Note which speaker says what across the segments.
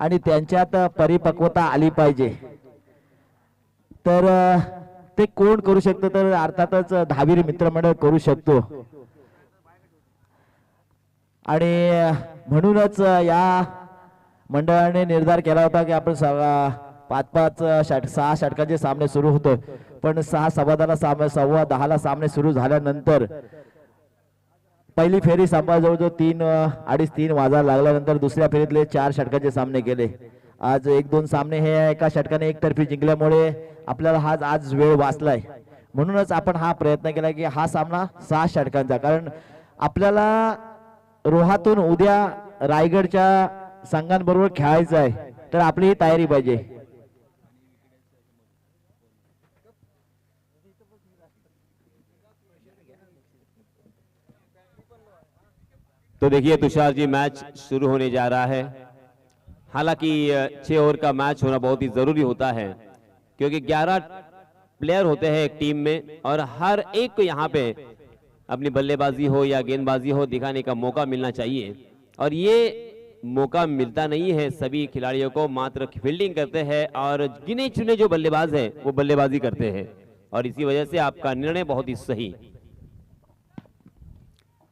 Speaker 1: आणि त्यांच्यात परिपक्वता आली पाहिजे. तर ते कोण करू शकतो, तर अर्थातच दहावीर मित्रमंडळ करू शकतो. आणि म्हणूनच या मंडळाने निर्धार केला होता की आपण 6 षटकांचे सामने सुरू होते, पण 6:15 सामने सुरू झाल्यानंतर पहिली फेरी जवळजवळ 3:30-3 वाजायला लागल्यानंतर दुसऱ्या फेरीतले 4 षटकांचे सामने गेले. आज 1-2 सामने हे एका षटकाने एकतर्फी जिंकल्यामुळे आपल्याला आज वेळ वाचलाय. म्हणूनच आपण हा प्रयत्न केला की हा सामना 6 षटकांचा, कारण आपल्याला रोहातून उद्या रायगडच्या संघांबरोबर खेळायचं आहे, तर आपली ही तयारी पाहिजे.
Speaker 2: तो देखिए तुषार जी, मैच शुरू होने जा रहा है। हालांकि 6 ओवर का मैच होना बहुत ही जरूरी होता है, क्योंकि 11 प्लेयर होते हैं एक टीम में और हर एक को यहाँ पे अपनी बल्लेबाजी हो या गेंदबाजी हो दिखाने का मौका मिलना चाहिए, और ये मौका मिलता नहीं है सभी खिलाड़ियों को। मात्र फील्डिंग करते हैं और गिने चुने जो बल्लेबाज हैं वो बल्लेबाजी करते हैं, और इसी वजह से आपका निर्णय बहुत ही सही।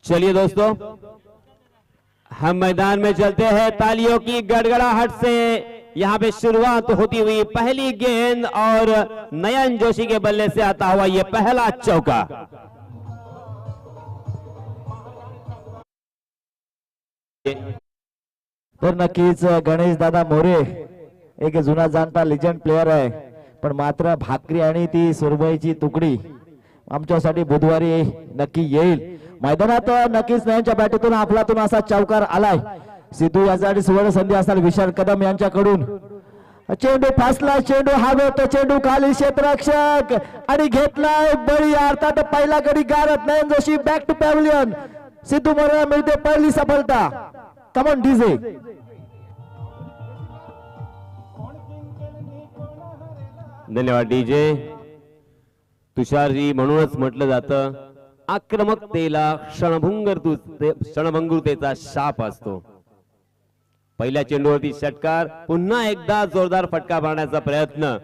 Speaker 2: चलिए दोस्तों, हम मैदान में चलते हैं। तालियों की गड़गड़ाहट से यहां पे शुरुआत होती हुई पहली गेंद और नयन जोशी के बल्ले से आता हुआ ये पहला चौका।
Speaker 1: तर नक्कीच गणेश दादा मोरे एक जुना जाणता लिजंड प्लेयर आहे, पण मात्र भाकरी आणि ती सुरमईची तुकडी आमच्यासाठी बुधवारी नक्की येईल मैदानात. नक्कीच नयनच्या बॅटीतून आपलातून असा चौकार आलाय. सिद्धू यासाठी सुवर्ण संधी असणार विशाल कदम यांच्याकडून. चेंडू फासला, चेंडू हवे तो चेंडू खाली क्षेत्ररक्षक आणि घेतलाय बळी. अर्थात पहिला गडी गारत Nayan Joshi back to pavilion. Siddhu मोरेला मिळते पहिली सफलता. Come on DJ.
Speaker 2: धन्यवाद डीजे. तुषार जी, म्हणूनच म्हटलं जातं आक्रमकतेला क्षणभंगुरतेचा शाप असतो. पहिल्या चेंडूवरती षटकार, पुन्हा एकदा जोरदार फटका मारण्याचा प्रयत्न.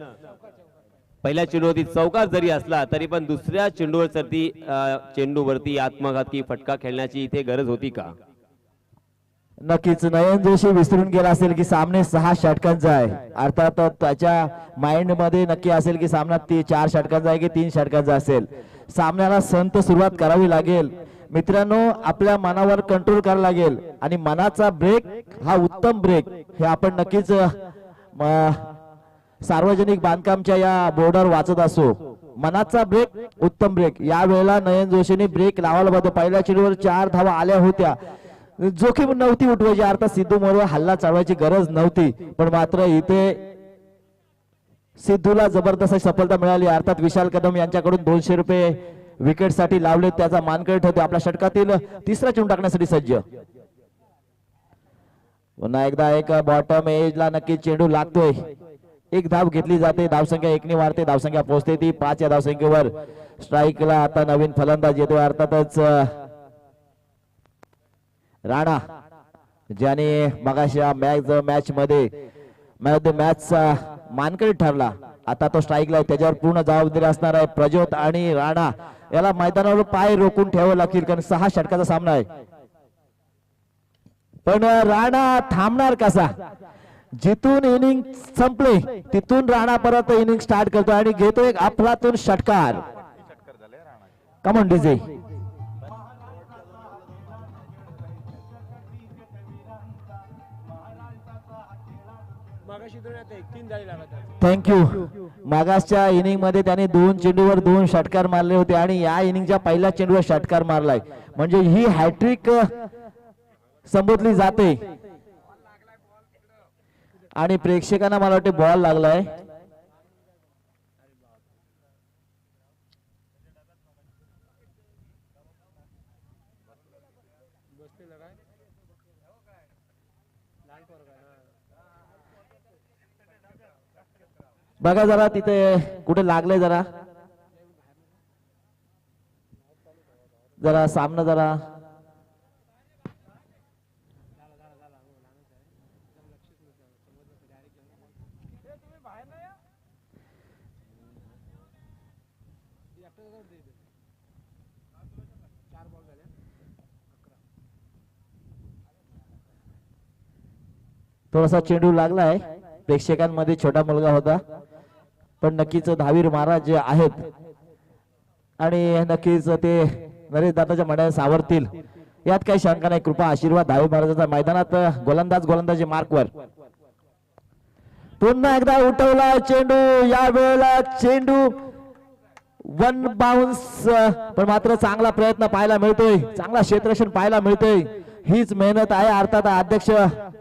Speaker 2: पहिल्या चेंडूवरती चौकार जरी असला तरी पण दुसऱ्या चेंडूवरती आत्मघातकी फटका खेळण्याची इथे गरज होती का?
Speaker 1: नक्कीच नयन जोशी विसरून गेला असेल की सामने 6 षटकांचा आहे. अर्थात त्याच्या माइंड मध्ये नक्की असेल की सामना 4 षटकांचा आहे की 3 षटकांचा असेल. सामन्याला संत सुरुवात करावी लागेल मित्रांनो. आपल्या मनावर कंट्रोल करायला लागेल आणि मनाचा ब्रेक हा उत्तम ब्रेक हे आपण नक्कीच सार्वजनिक बांधकामच्या या बोर्डवर वाचत असो. मनाचा ब्रेक उत्तम ब्रेक. या वेळेला नयन जोशीने ब्रेक लावायला पाहिजे. पहिल्या चेंडूवर 4 धावा आल्या होत्या, जोखीम नव्हती उठवायची. अर्थात सिद्धू मोरेवर हल्ला चालवायची गरज नव्हती, पण मात्र इथे सिद्धूला जबरदस्त सफलता मिळाली. अर्थात विशाल कदम यांच्याकडून 200 रुपये विकेट साठी लावले. त्याचा मानकरी ठेवते. आपल्या षटकातील तिसरा चेंडू टाकण्यासाठी सज्ज. पुन्हा एकदा एक बॉटम एजला नक्की चेंडू लागतोय. एक धाव घेतली जाते. धावसंख्या 1 ने वाढते. धावसंख्या पोहोचते ती 5 या धावसंख्येवर. स्ट्राईकला आता नवीन फलंदाज येतोय. अर्थातच राणा, ज्याने मगाशी मॅच मध्ये मॅचचा मानकरी ठरला. आता तो स्ट्राईकला, त्याच्यावर पूर्ण जबाबदारी असणार आहे. प्रज्योत आणि राणा याला मैदानावर पाय रोखून ठेवावं लागतील, कारण 6 षटकाचा सामना आहे. पण राणा थांबणार कसा? जिथून इनिंग संपली तिथून राणा परत इनिंग स्टार्ट करतो आणि घेतो एक अफलातून षटकार. Come on DJ. थँक्यू. मागासच्या इनिंग मध्ये त्याने 2 चेंडूवर 2 षटकार मारले होते आणि या इनिंगच्या पहिल्या चेंडूवर षटकार मारलाय, म्हणजे ही हॅट्रिक संबोधली जाते. आणि प्रेक्षकांना मला वाटते बॉल लागलाय. बघा जरा तिथे कुठे लागले, जरा सामना जरा थोडासा चेंडू लागलाय, प्रेक्षकांमध्ये छोटा मुलगा होता, पण नक्कीच दहावीर महाराज जे आहेत आणि नक्कीच ते नरेश दादाच्या मनात सावरतील यात काही शंका नाही. कृपा आशीर्वाद दहावी महाराजांचा. मैदानात गोलंदाजी मार्कवर पुन्हा एकदा उठवला चेंडू, या वेळेला चेंडू वन बाउन्स, पण मात्र चांगला प्रयत्न पाहायला मिळतोय, चांगला क्षेत्ररक्षण पाहायला मिळतोय. हीच मेहनत आहे. अर्थात अध्यक्ष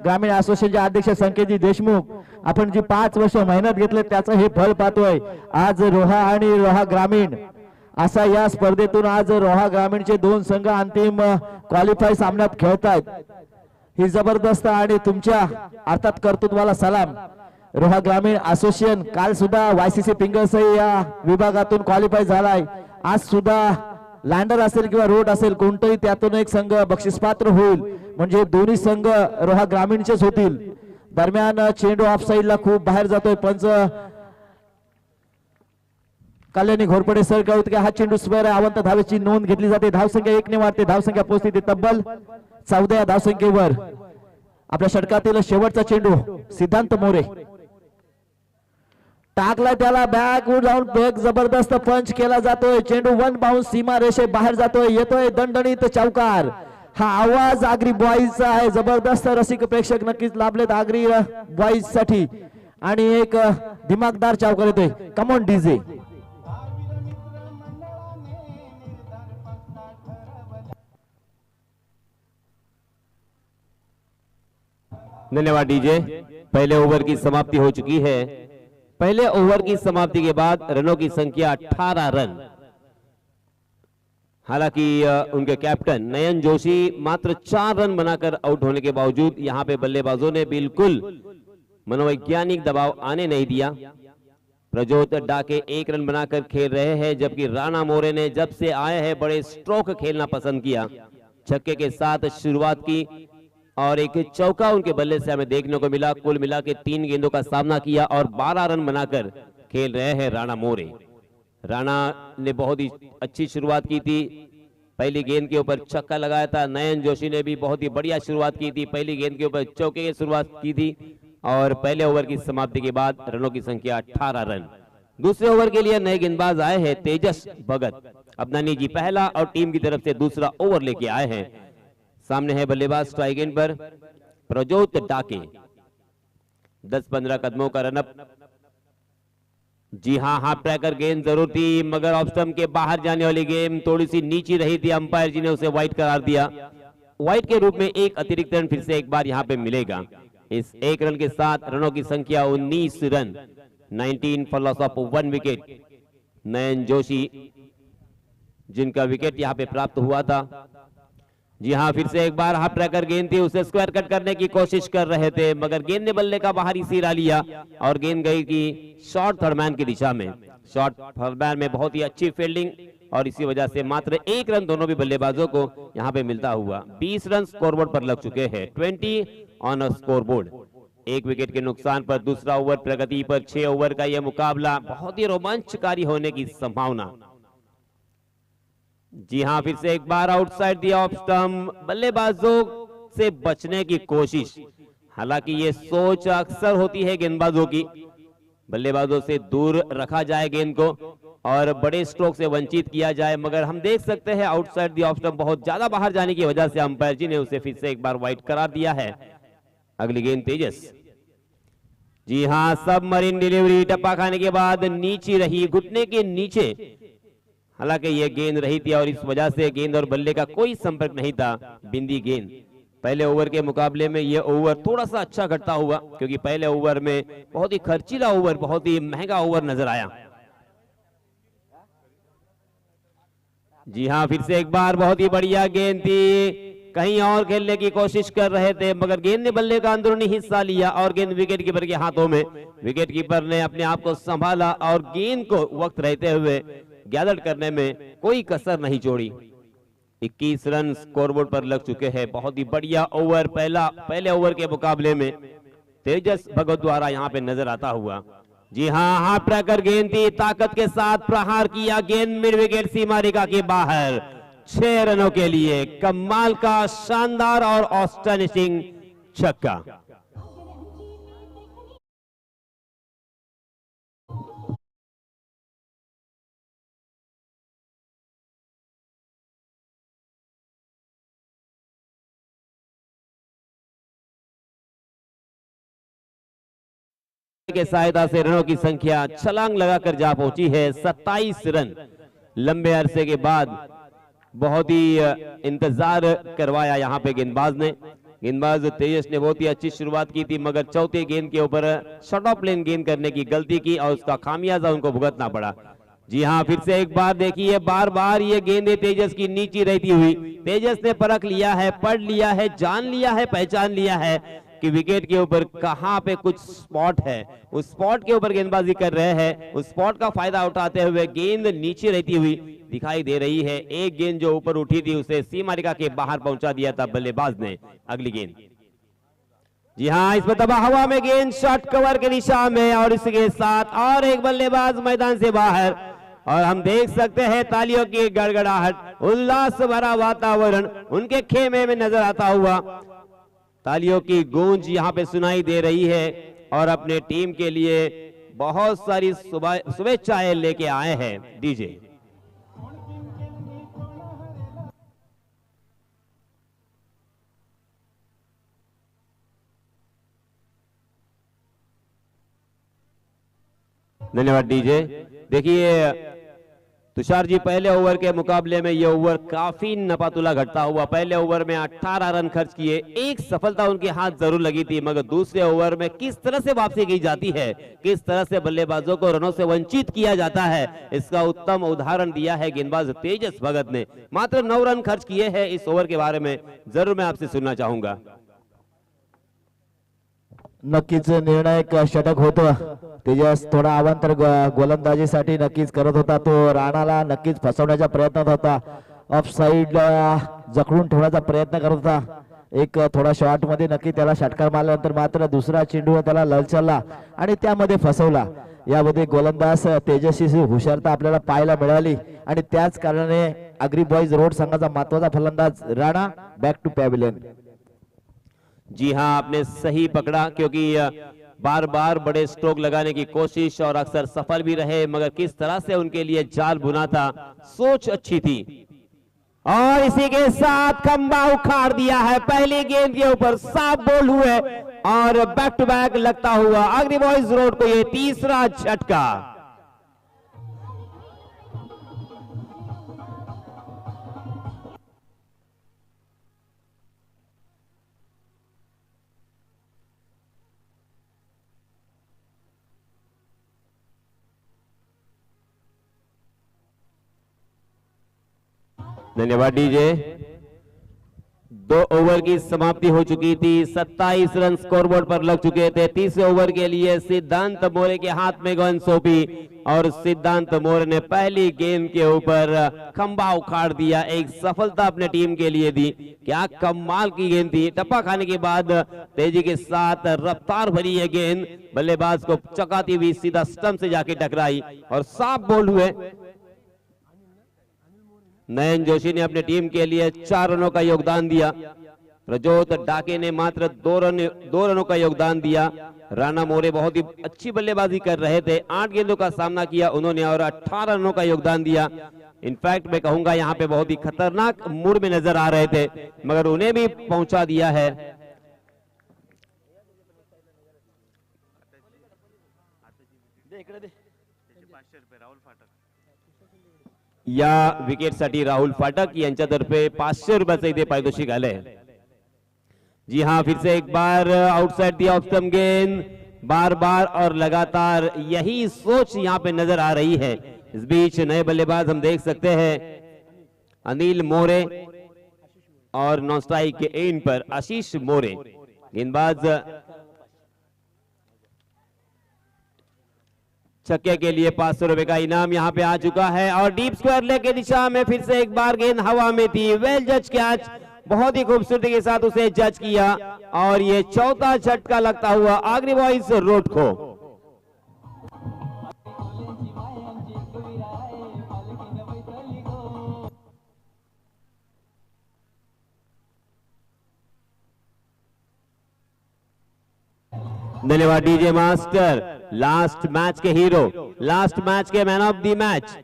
Speaker 1: ग्रामीण असोसिएशनचे अध्यक्ष संकेतजी देशमुख, आपण जी 5 वर्ष मेहनत घेतली त्याचं हे फळ पाहतोय. आज रोहा आणि रोहा ग्रामीण असा या स्पर्धेतून आज रोहा ग्रामीणचे 2 संघ अंतिम क्वालिफाय सामन्यात खेळतायत. ही जबरदस्त आणि तुमच्या अर्थात कर्तृत्वाला सलाम. रोहा ग्रामीण असोसिएशन काल सुद्धा वायसीसी पिंगळसई या विभागातून क्वालिफाय झालाय. आज सुद्धा लँडर असेल किंवा रोड असेल कोणतंही त्यातून एक संघ बक्षीसपात्र होईल, म्हणजे दोन्ही संघ रोहा ग्रामीणचेच होतील. दरम्यान चेंडू ऑफ साइडला खूप बाहेर जातोय. पंच कल्याणी घोरपडे सर कळवत की हा चेंडू स्क्वेअर आहे. अवंत धावेची नोंद घेतली जाते. धावसंख्या 1 ने वाढते. धावसंख्या पोहोचते तब्बल 14 या धावसंख्येवर. आपल्या षटकातील शेवटचा चेंडू सिद्धांत मोरे टाकलाय, त्याला बॅक वूड जाऊन बेग जबरदस्त पंच केला जातोय. चेंडू वन बाउन्स सीमा रेषे बाहेर जातोय. येतोय दणदणीत चौकार. हा आवाज आगरी बॉईजचा आहे. जबरदस्त रसिक प्रेक्षक नक्कीच लाभलेत आगरी बॉईज साठी आणि एक दिमागदार चौकार येतोय. Come on DJ.
Speaker 2: धन्यवाद डीजे। पहले ओवर की समाप्ति हो चुकी है। पहले ओवर की समाप्ति के बाद रनों की संख्या 18 रन। हालांकि उनके कैप्टन नयन जोशी मात्र 4 रन बनाकर आउट होने के बावजूद यहां पे बल्लेबाजों ने बिल्कुल मनोवैज्ञानिक दबाव आने नहीं दिया। प्रजोत डाके 1 रन बनाकर खेल रहे हैं, जबकि राणा मोरे ने जब से आए हैं बड़े स्ट्रोक खेलना पसंद किया। छक्के के साथ शुरुआत की और एक चौका उनके बल्ले से हमें देखने को मिला। कुल मिला के 3 गेंदों का सामना किया और 12 रन बनाकर खेल रहे हैं राणा मोरे। राणा ने बहुत ही अच्छी शुरुआत की थी, पहली गेंद के ऊपर छक्का लगाया था। नयन जोशी ने भी बहुत ही बढ़िया शुरुआत की थी, पहली गेंद के ऊपर चौके की शुरुआत की थी और पहले ओवर की समाप्ति के बाद रनों की संख्या 18 रन। दूसरे ओवर के लिए नए गेंदबाज आए हैं तेजस भगत। अपना निजी पहला और टीम की तरफ से दूसरा ओवर लेके आए हैं। सामने है बल्लेबाज स्ट्राइक एंड पर प्रजोत डाके। 10-15 कदमों का रनअप। जी हां, हाफ ट्रैकर गेंद जरूर थी, मगर ऑफ स्टंप के बाहर जाने वाली गेंद थोड़ी सी नीची रही थी। अंपायर जी ने उसे वाइड करार दिया। वाइड के रूप में एक अतिरिक्त रन फिर से एक बार यहां पे मिलेगा। इस 1 रन के साथ रनों की संख्या 19 run. 19 for loss of 1 wicket. Nayan Joshi जिनका विकेट यहां पे प्राप्त हुआ था। जी हां, फिर से एक बार हाफ ट्रैकर गेंद थी, उसे स्क्वायर कट करने की कोशिश कर रहे थे, मगर गेंद ने बल्ले का बाहरी सिरा लिया और गेंद गई की शॉर्ट थर्डमैन की दिशा में। शॉर्ट थर्डमैन में बहुत ही अच्छी फील्डिंग और इसी वजह से मात्र 1 रन दोनों भी बल्लेबाजों को यहां पे मिलता हुआ। 20 रन स्कोरबोर्ड पर लग चुके हैं। 20 ऑन अ स्कोरबोर्ड। 1 विकेट के नुकसान पर दूसरा ओवर प्रगति पर। 6 ओवर का यह मुकाबला बहुत ही रोमांचकारी होने की संभावना। जी हां, फिर से एक बार आउटसाइड दिया ऑफ स्टंप। बल्लेबाजों से बचने की कोशिश। हालांकि ये सोच अक्सर होती है गेंदबाजों की, बल्लेबाजों से दूर रखा जाए गेंद को और बड़े स्ट्रोक से वंचित किया जाए, मगर हम देख सकते हैं आउटसाइड दी ऑफ स्टंप बहुत ज्यादा बाहर जाने की वजह से अंपायर जी ने उसे फिर से एक बार वाइड करार दिया है। अगली गेंद तेजस। जी हां, सबमरीन डिलीवरी टप्पा खाने के बाद नीचे रही, घुटने के नीचे। हालांकि यह गेंद रही थी और इस वजह से गेंद और बल्ले का कोई संपर्क नहीं था। बिंदी गेंद। पहले ओवर के मुकाबले में यह ओवर थोड़ा सा अच्छा घटता हुआ, क्योंकि पहले ओवर में बहुत ही खर्चीला ओवर, बहुत ही महंगा ओवर नजर आया। जी हां, फिर से एक बार बहुत ही बढ़िया गेंद थी, कहीं और खेलने की कोशिश कर रहे थे, मगर गेंद ने बल्ले का अंदरूनी हिस्सा लिया और गेंद विकेट कीपर के हाथों में। विकेट कीपर ने अपने आप को संभाला और गेंद को वक्त रहते हुए गैदर करने में कोई कसर नहीं छोड़ी। 21 रन स्कोरबोर्ड पर लग चुके हैं। बहुत ही बढ़िया ओवर पहले ओवर के मुकाबले में तेजस भगत द्वारा यहां पे नजर आता हुआ। जी हां, हाफ ट्रैकर गेंद थी, ताकत के साथ प्रहार किया, गेंद मिड विकेट सीमा रेखा के बाहर। 6 रनों के लिए कमाल का शानदार और ऑस्टनिशिंग छक्का। के सहायता से रनों की संख्या छलांग लगाकर जा पहुंची है 27 रन। लंबे अरसे के बाद बहुत ही इंतजार करवाया यहां पे गेंदबाज ने। गेंदबाज तेजस ने बहुत ही अच्छी शुरुआत की थी, मगर चौथे गेंद के ऊपर शॉर्ट ऑफ लेन गेंद करने की गलती की और उसका खामियाजा उनको भुगतना पड़ा। जी हां, फिर से एक बार देखिए, बार बार ये गेंदें तेजस की नीचे रहती हुई। तेजस ने परख लिया है, पढ़ लिया है, जान लिया है, पहचान लिया है कि विकेट के ऊपर कहां पे कुछ स्पॉट है, उस स्पॉट के ऊपर गेंदबाजी कर रहे हैं। उस स्पॉट का फायदा उठाते हुए गेंद नीचे रहती हुई दिखाई दे रही है। एक गेंद जो ऊपर उठी थी उसे सीमा रेखा के बाहर पहुंचा दिया था बल्लेबाज ने। अगली गेंद, जी हां, इसमें दबा हवा में गेंद शॉर्ट कवर की दिशा में और इसके साथ और एक बल्लेबाज मैदान से बाहर। और हम देख सकते हैं तालियों की गड़गड़ाहट, उल्लास भरा वातावरण उनके खेमे में नजर आता हुआ। तालियों की गूंज यहां पे सुनाई दे रही है और अपने टीम के लिए बहुत सारी शुभेच्छाएं लेके आए हैं डीजे। धन्यवाद डीजे। देखिए तुषार जी, पहले ओवर के मुकाबले में यह ओवर काफी नपातुला घटता हुआ। पहले ओवर में 18 रन खर्च किए, एक सफलता उनके हाथ जरूर लगी थी, मगर दूसरे ओवर में किस तरह से वापसी की जाती है, किस तरह से बल्लेबाजों को रनों से वंचित किया जाता है, इसका उत्तम उदाहरण दिया है गेंदबाज तेजस भगत ने। मात्र 9 रन खर्च किए हैं इस ओवर के बारे में जरूर मैं आपसे सुनना चाहूंगा।
Speaker 1: नक्कीच निर्णायक षटक होतं। तेजस थोडा अवांतर गोलंदाजीसाठी नक्कीच करत होता, तो राणाला नक्कीच फसवण्याचा प्रयत्न होता, ऑफ साइड जखडून ठेवण्याचा प्रयत्न करत होता। एक थोडा शॉट मध्ये नक्की त्याला षटकार मारल्यानंतर मात्र दुसरा चेंडू त्याला ललचला आणि त्यामध्ये फसवला। यामध्ये गोलंदाज तेजस्वी हुशारता आपल्याला पाहायला मिळाली आणि त्याच कारणाने आगरी बॉयज रोड संघाचा महत्त्वाचा फलंदाज राणा बॅक टू पॅव्हिलियन।
Speaker 2: जी हां, आपने सही पकड़ा, क्योंकि बार बार बड़े स्ट्रोक लगाने की कोशिश और अक्सर सफल भी रहे, मगर किस तरह से उनके लिए जाल बुना था, सोच अच्छी थी। और इसी के साथ खंबा उखाड़ दिया है, पहली गेंद के ऊपर साफ बोल हुए और बैक टू बैक लगता हुआ आगरी बॉयज रोड को ये तीसरा झटका। धन्यवाद डीजे। 2 ओवर की समाप्ति हो चुकी थी, 27 रन स्कोरबोर्ड पर लग चुके थे। तीसरे ओवर के लिए सिद्धांत मोरे के हाथ में गेंद सौंपी और सिद्धांत मोरे ने पहली गेंद के ऊपर खंबा उखाड़ दिया, एक सफलता अपने टीम के लिए दी। क्या कमाल की गेंद थी, टप्पा खाने के बाद तेजी के साथ रफ्तार भरी है गेंद, बल्लेबाज को चकाती हुई सीधा स्टंप से जाके टकराई और साफ बोल्ड हुए। नयन जोशी ने अपने टीम के लिए 4 रनों का योगदान दिया। प्रजोत डाके ने मात्र 2 रनों का योगदान दिया। राणा मोरे बहुत ही अच्छी बल्लेबाजी कर रहे थे, 8 गेंदों का सामना किया उन्होंने और 18 रनों का योगदान दिया। इनफैक्ट मैं कहूंगा यहाँ पे बहुत ही खतरनाक मूड में नजर आ रहे थे, मगर उन्हें भी पहुंचा दिया है। या विकेटसाठी राहुल फाटक यांच्यातर्फे 500 रुपयाचं इथे पारितोषिक आलंय। जी हां, फिर से एक बार आउटसाइड दी ऑफ स्टंप गेंद, बार बार और लगातार यही सोच यहां पे नजर आ रही है। इस बीच नए बल्लेबाज हम देख सकते हैं अनिल मोरे और नॉन स्ट्राइक के एंड पर आशीष मोरे। गेंदबाज छक्के के लिए 500 रुपए का इनाम यहां पे आ चुका है और डीप स्क्वायर लेग की दिशा में फिर से एक बार गेंद हवा में थी। वेल जज कैच, बहुत ही खूबसूरती के साथ उसे जज किया और ये चौथा झटका लगता हुआ आगरी बॉयज रोड को। धन्यवाद डीजे मास्टर। लास्ट मैच के हीरो, लास्ट मैच के man of the match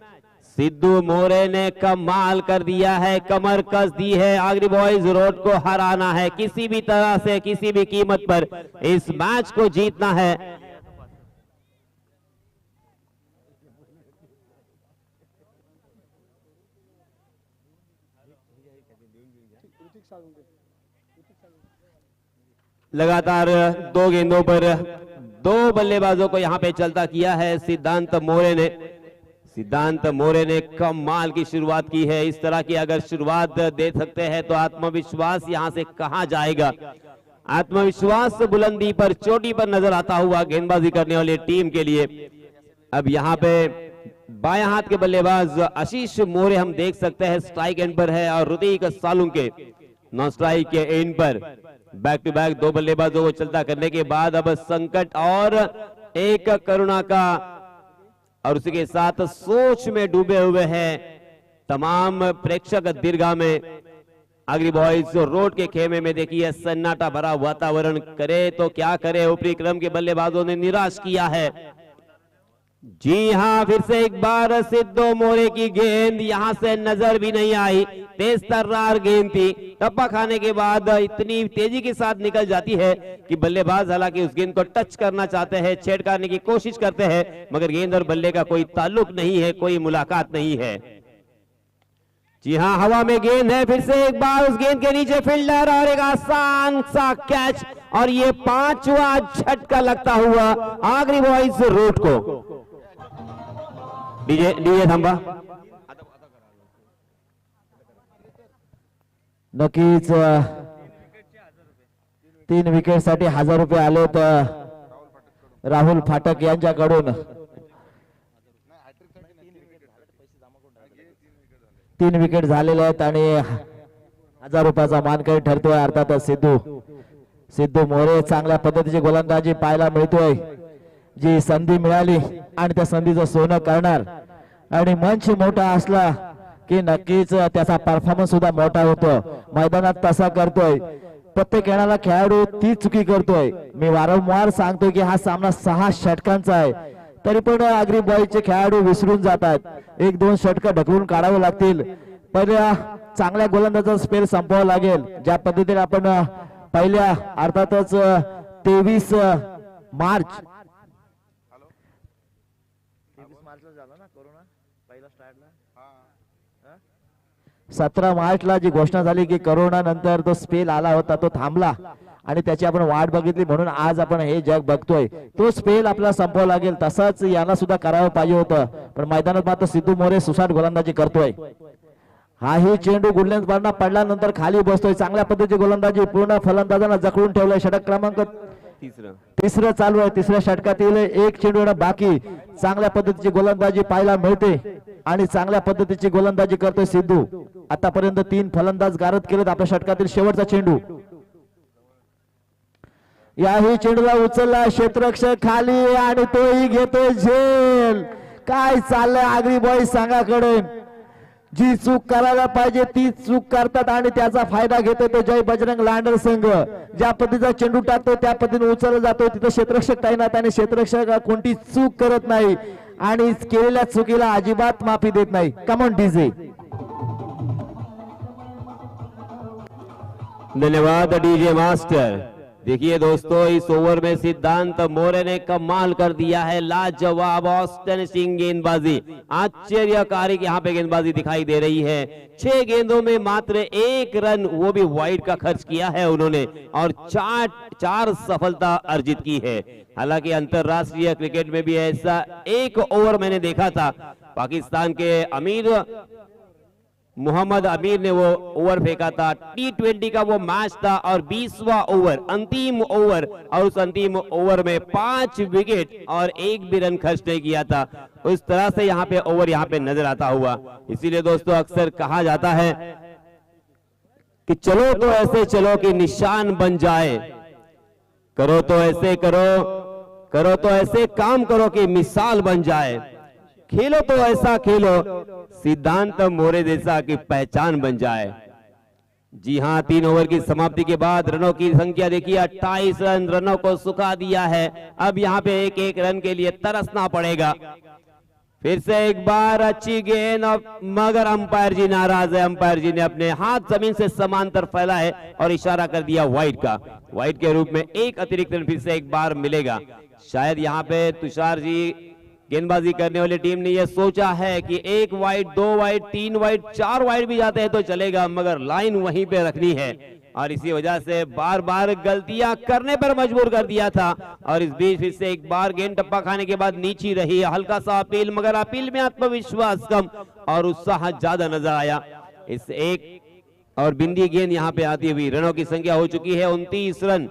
Speaker 2: Siddhu More ने कमाल कर दिया है, कमर कस दी है। आगरी बॉयज रोड को हराना है, किसी भी तरह से किसी भी कीमत पर इस मैच को जीतना है। लगातार 2 गेंदों पर 2 बल्लेबाजों को यहां पे चलता किया है सिद्धांत मोरे ने। सिद्धांत मोरे ने कमाल की शुरुआत की है। इस तरह की अगर शुरुआत दे सकते हैं तो आत्मविश्वास यहां से कहां जाएगा। आत्मविश्वास बुलंदी पर, चोटी पर नजर आता हुआ गेंदबाजी करने वाली टीम के लिए। अब यहां पे बाएं हाथ के बल्लेबाज आशीष मोरे हम देख सकते हैं स्ट्राइक एंड पर है और ऋतिक सालुंके नॉन स्ट्राइक के एंड पर। बैक टू बैक 2 बल्लेबाजों को चलता करने के बाद अब संकट और एक करुणा का और उसी के साथ सोच में डूबे हुए हैं तमाम प्रेक्षक दीर्घा में। आगरी बॉयज रोड के खेमे में देखिए सन्नाटा भरा वातावरण, करे तो क्या करे, ऊपरी क्रम के बल्लेबाजों ने निराश किया है। जी हां, फिर से एक बार सिद्धू मोरे की गेंद यहां से नजर भी नहीं आई। तेज तर्रार गेंद थी, टप्पा खाने के बाद इतनी तेजी के साथ निकल जाती है कि बल्लेबाज हालांकि उस गेंद को टच करना चाहते हैं, छेड़खानी की कोशिश करते हैं, मगर गेंद और बल्ले का कोई ताल्लुक नहीं है, कोई मुलाकात नहीं है। जी हां, हवा में गेंद है, फिर से एक बार उस गेंद के नीचे फील्डर और एक आसान सा कैच और ये 5वां झटका लगता हुआ आगरी बॉयज रोड को। डीजे थांबा।
Speaker 1: नक्कीच 3 विकेट साठी 1000 रुपये आलेत राहुल फाटक यांच्याकडून। 3 विकेट झालेले आहेत आणि 1000 रुपयाचा मानकरी ठरतोय अर्थातच सिद्धू मोरे। चांगल्या पद्धतीची गोलंदाजी पाहायला मिळतोय, जी संधी मिळाली आणि त्या संधीचं सोनं करणार आणि मंच मोठा असला की नक्कीच त्याचा परफॉर्मन्स सुद्धा मोठा होतो। मैदानात तसा करतोय, प्रत्येक येणारा खेळाडू ती चुकी करतोय। मी वारंवार सांगतोय की हा सामना 6 षटकांचा आहे, तरी पण आगरी बॉयजचे खेळाडू विसरून जातात। 1-2 षटकं ढकलून काढावे लागतील, पण चांगल्या गोलंदाजाचा स्पेल संपवावा लागेल। ज्या पद्धतीने आपण पहिल्या अर्थातच 23 मार्च 17 मार्चला जी घोषणा झाली की करोना नंतर तो स्पेल आला होता, तो थांबला आणि त्याची आपण वाट बघितली, म्हणून आज आपण हे जग बघतोय। तो स्पेल आपल्याला संपवावा लागेल, तसंच यांना सुद्धा करावं पाहिजे होतं, पण मैदानात मात्र सिद्धू मोरे सुसाट गोलंदाजी करतोय। हाही चेंडू गुडलेन्स बारना पडल्यानंतर खाली बसतोय। चांगल्या पद्धतीची गोलंदाजी, पूर्ण फलंदाजांना जखडून ठेवलंय। षटक क्रमांक तिसरं चालू आहे। 3ऱ्या षटकातील 1 चेंडू बाकी। चांगल्या पद्धतीची गोलंदाजी पाहायला मिळते आणि चांगल्या पद्धतीची गोलंदाजी करतोय सिद्धू। आतापर्यंत 3 फलंदाज गारद केलेत। आपल्या षटकातील शेवटचा चेंडू, याही चेंडूला उचलला क्षेत्ररक्षक खाली आणि तोही घेतोय झेल। काय चाललंय आगरी बॉयज संघाकडे? जी चूक करायला पाहिजे ती चूक करतात आणि त्याचा फायदा घेतोय तो जय बजरंग लांडर संघ। ज्या पद्धतीचा चेंडू टाकतो त्या पद्धतीने उचलला जातो, तिथे क्षेत्ररक्षक तैनात आणि क्षेत्ररक्षक कोणती चूक करत नाही आणि केलेल्या चुकीला अजिबात माफी देत नाही। Come on DJ.
Speaker 2: धन्यवाद डीजे मास्टर। देखिए दोस्तों, इस ओवर में सिद्धांत मोरे ने कमाल कर दिया है, लाजवाब ऑस्टन सिंह गेंदबाजी, आश्चर्यकारी यहाँ पे गेंदबाजी दिखाई दे रही है। 6 गेंदों में मात्र 1 रन, वो भी वाइड का खर्च किया है उन्होंने और 4 सफलता अर्जित की है। हालांकि अंतरराष्ट्रीय क्रिकेट में भी ऐसा एक ओवर मैंने देखा था, पाकिस्तान के अमीर मोहम्मद अमीर ने वो ओवर फेंका था। T20 का वो मैच था और 20वां ओवर, अंतिम ओवर, और उस अंतिम ओवर में 5 विकेट और 1 भी रन खर्च नहीं किया था। उस तरह से यहाँ पे ओवर यहाँ पे नजर आता हुआ। इसीलिए दोस्तों अक्सर कहा जाता है कि चलो तो ऐसे चलो कि निशान बन जाए, करो तो ऐसे करो तो ऐसे काम करो कि मिसाल बन जाए, खेलो तो ऐसा खेलो सिद्धांत मोरे जैसा की पहचान बन जाए। जी हां, 3 ओवर की समाप्ति के बाद रनों की संख्या देखिए 28 रन रनों को सुखा दिया है। अब यहां पे एक एक रन के लिए तरसना पड़ेगा। फिर से एक बार अच्छी गेंद, मगर अंपायर जी नाराज है। अंपायर जी ने अपने हाथ जमीन से समांतर फैला है और इशारा कर दिया वाइड का। वाइड के रूप में एक अतिरिक्त रन फिर से एक बार मिलेगा। शायद यहाँ पे तुषार जी गेंदबाजी करने वाली टीम ने यह सोचा है कि 1 वाइड 2 वाइड 3 वाइड 4 वाइड भी जाते हैं तो चलेगा, मगर लाइन वहीं पे रखनी है और इसी वजह से बार बार गलतियां करने पर मजबूर कर दिया था। और इस बीच फिर से एक बार गेंद टप्पा खाने के बाद नीची रही, हल्का सा अपील, मगर अपील में आत्मविश्वास कम और उत्साह ज्यादा नजर आया। इस एक और बिंदी गेंद यहां पे आती हुई रनों की संख्या हो चुकी है 29 रन।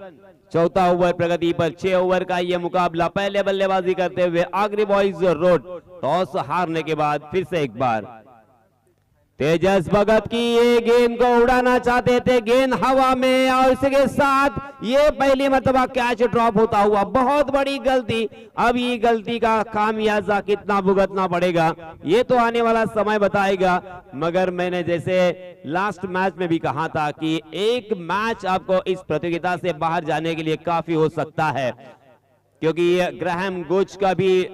Speaker 2: चौथा ओवर प्रगति पर, 6 ओवर का यह मुकाबला। पहले बल्लेबाजी करते हुए आगरी बॉयज रोड टॉस हारने के बाद फिर से एक बार तेजस भगत की ये गेंद को उड़ाना चाहते थे, गेंद हवा में और इसके साथ ये पहली मर्तबा कैच ड्रॉप होता हुआ। बहुत बड़ी गलती। अब ये गलती का खामियाजा कितना भुगतना पड़ेगा ये तो आने वाला समय बताएगा, मगर मैंने जैसे लास्ट मैच में भी कहा था कि एक मैच आपको इस प्रतियोगिता से बाहर जाने के लिए काफी हो सकता है, क्योंकि ग्राहम गुच का भी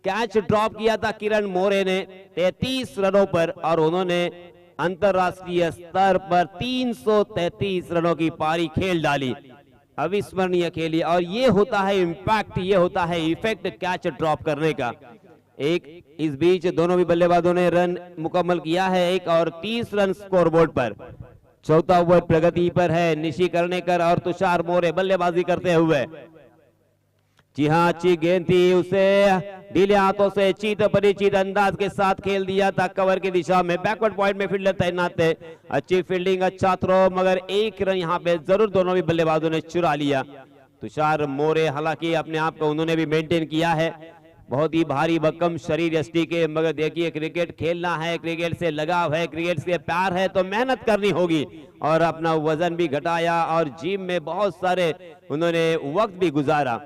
Speaker 2: कैच ड्रॉप किया था किरण मोरे ने 33 रनों पर और उन्होंने अंतरराष्ट्रीय स्तर पर 333 रनों की पारी खेल डाली, अविस्मरणीय खेली। और ये होता है इंपैक्ट, ये होता है इफेक्ट कैच ड्रॉप करने का। एक इस बीच दोनों भी बल्लेबाजों ने रन मुकम्मल किया है, 1 और 30 रन स्कोरबोर्ड पर। चौथा ओवर प्रगति पर है, निशी कर्णेकर और तुषार मोरे बल्लेबाजी करते हुए। जी हाँ, अच्छी गेंद थी, उसे ढीले हाथों से चित परिचित अंदाज के साथ खेल दिया था कवर की दिशा में। बैकवर्ड पॉइंट में फील्डर तैनात थे, अच्छी फील्डिंग, अच्छा थ्रो, मगर एक रन यहाँ पे जरूर दोनों भी बल्लेबाजों ने चुरा लिया। तुषार मोरे हालांकि अपने आप को उन्होंने भी मेंटेन किया है, बहुत ही भारी भक्कम शरीर एसटी के, मगर देखिए क्रिकेट खेलना है, क्रिकेट से लगाव है, क्रिकेट से प्यार है तो मेहनत करनी होगी। और अपना वजन भी घटाया और जिम में बहुत सारे उन्होंने वक्त भी गुजारा।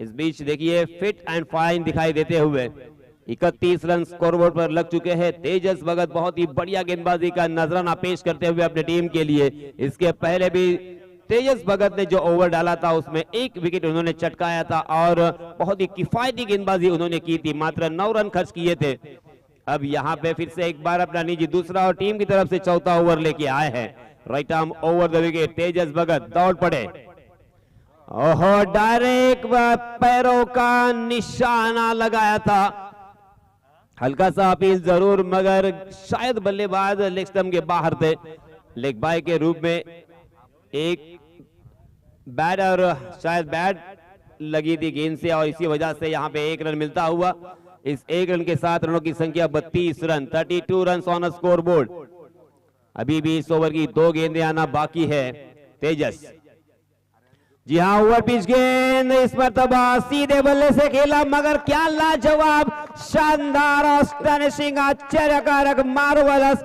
Speaker 2: इस बीच देखिए फिट एंड फाइन दिखाई देते हुए 31 रन स्कोरबोर्ड पर लग चुके हैं। तेजस भगत बहुत ही बढ़िया गेंदबाजी का नजराना पेश करते हुए अपने टीम के लिए। इसके पहले भी तेजस भगत ने जो ओवर डाला था उसमें 1 विकेट उन्होंने चटकाया था और बहुत ही किफायती गेंदबाजी उन्होंने की थी, मात्र 9 रन खर्च किए थे। अब यहाँ पे फिर से एक बार अपना निजी दूसरा और टीम की तरफ से चौथा ओवर लेके आए हैं। Right arm over the wicket, Tejas Bhagat दौड़ पड़े, ओहो डायरेक्ट पैरों का निशाना लगाया था, हल्का सा अपील जरूर, मगर शायद बल्लेबाज लेग स्टंप के बाहर थे। लेग बाय के रूप में एक बैट और शायद बैट लगी थी गेंद से और इसी वजह से यहां पे 1 रन मिलता हुआ। इस 1 रन के साथ रनों की संख्या 32 run, 32 run on score board. अभी भी इस ओवर की 2 गेंदें आना बाकी है। तेजस, जी हाँ, ओवर पिच गेंद इस मर्तबा सीधे बल्ले से खेला, मगर क्या लाजवाब, शानदार, अस्टनिशिंग, आश्चर्यकारक, मार्वलस,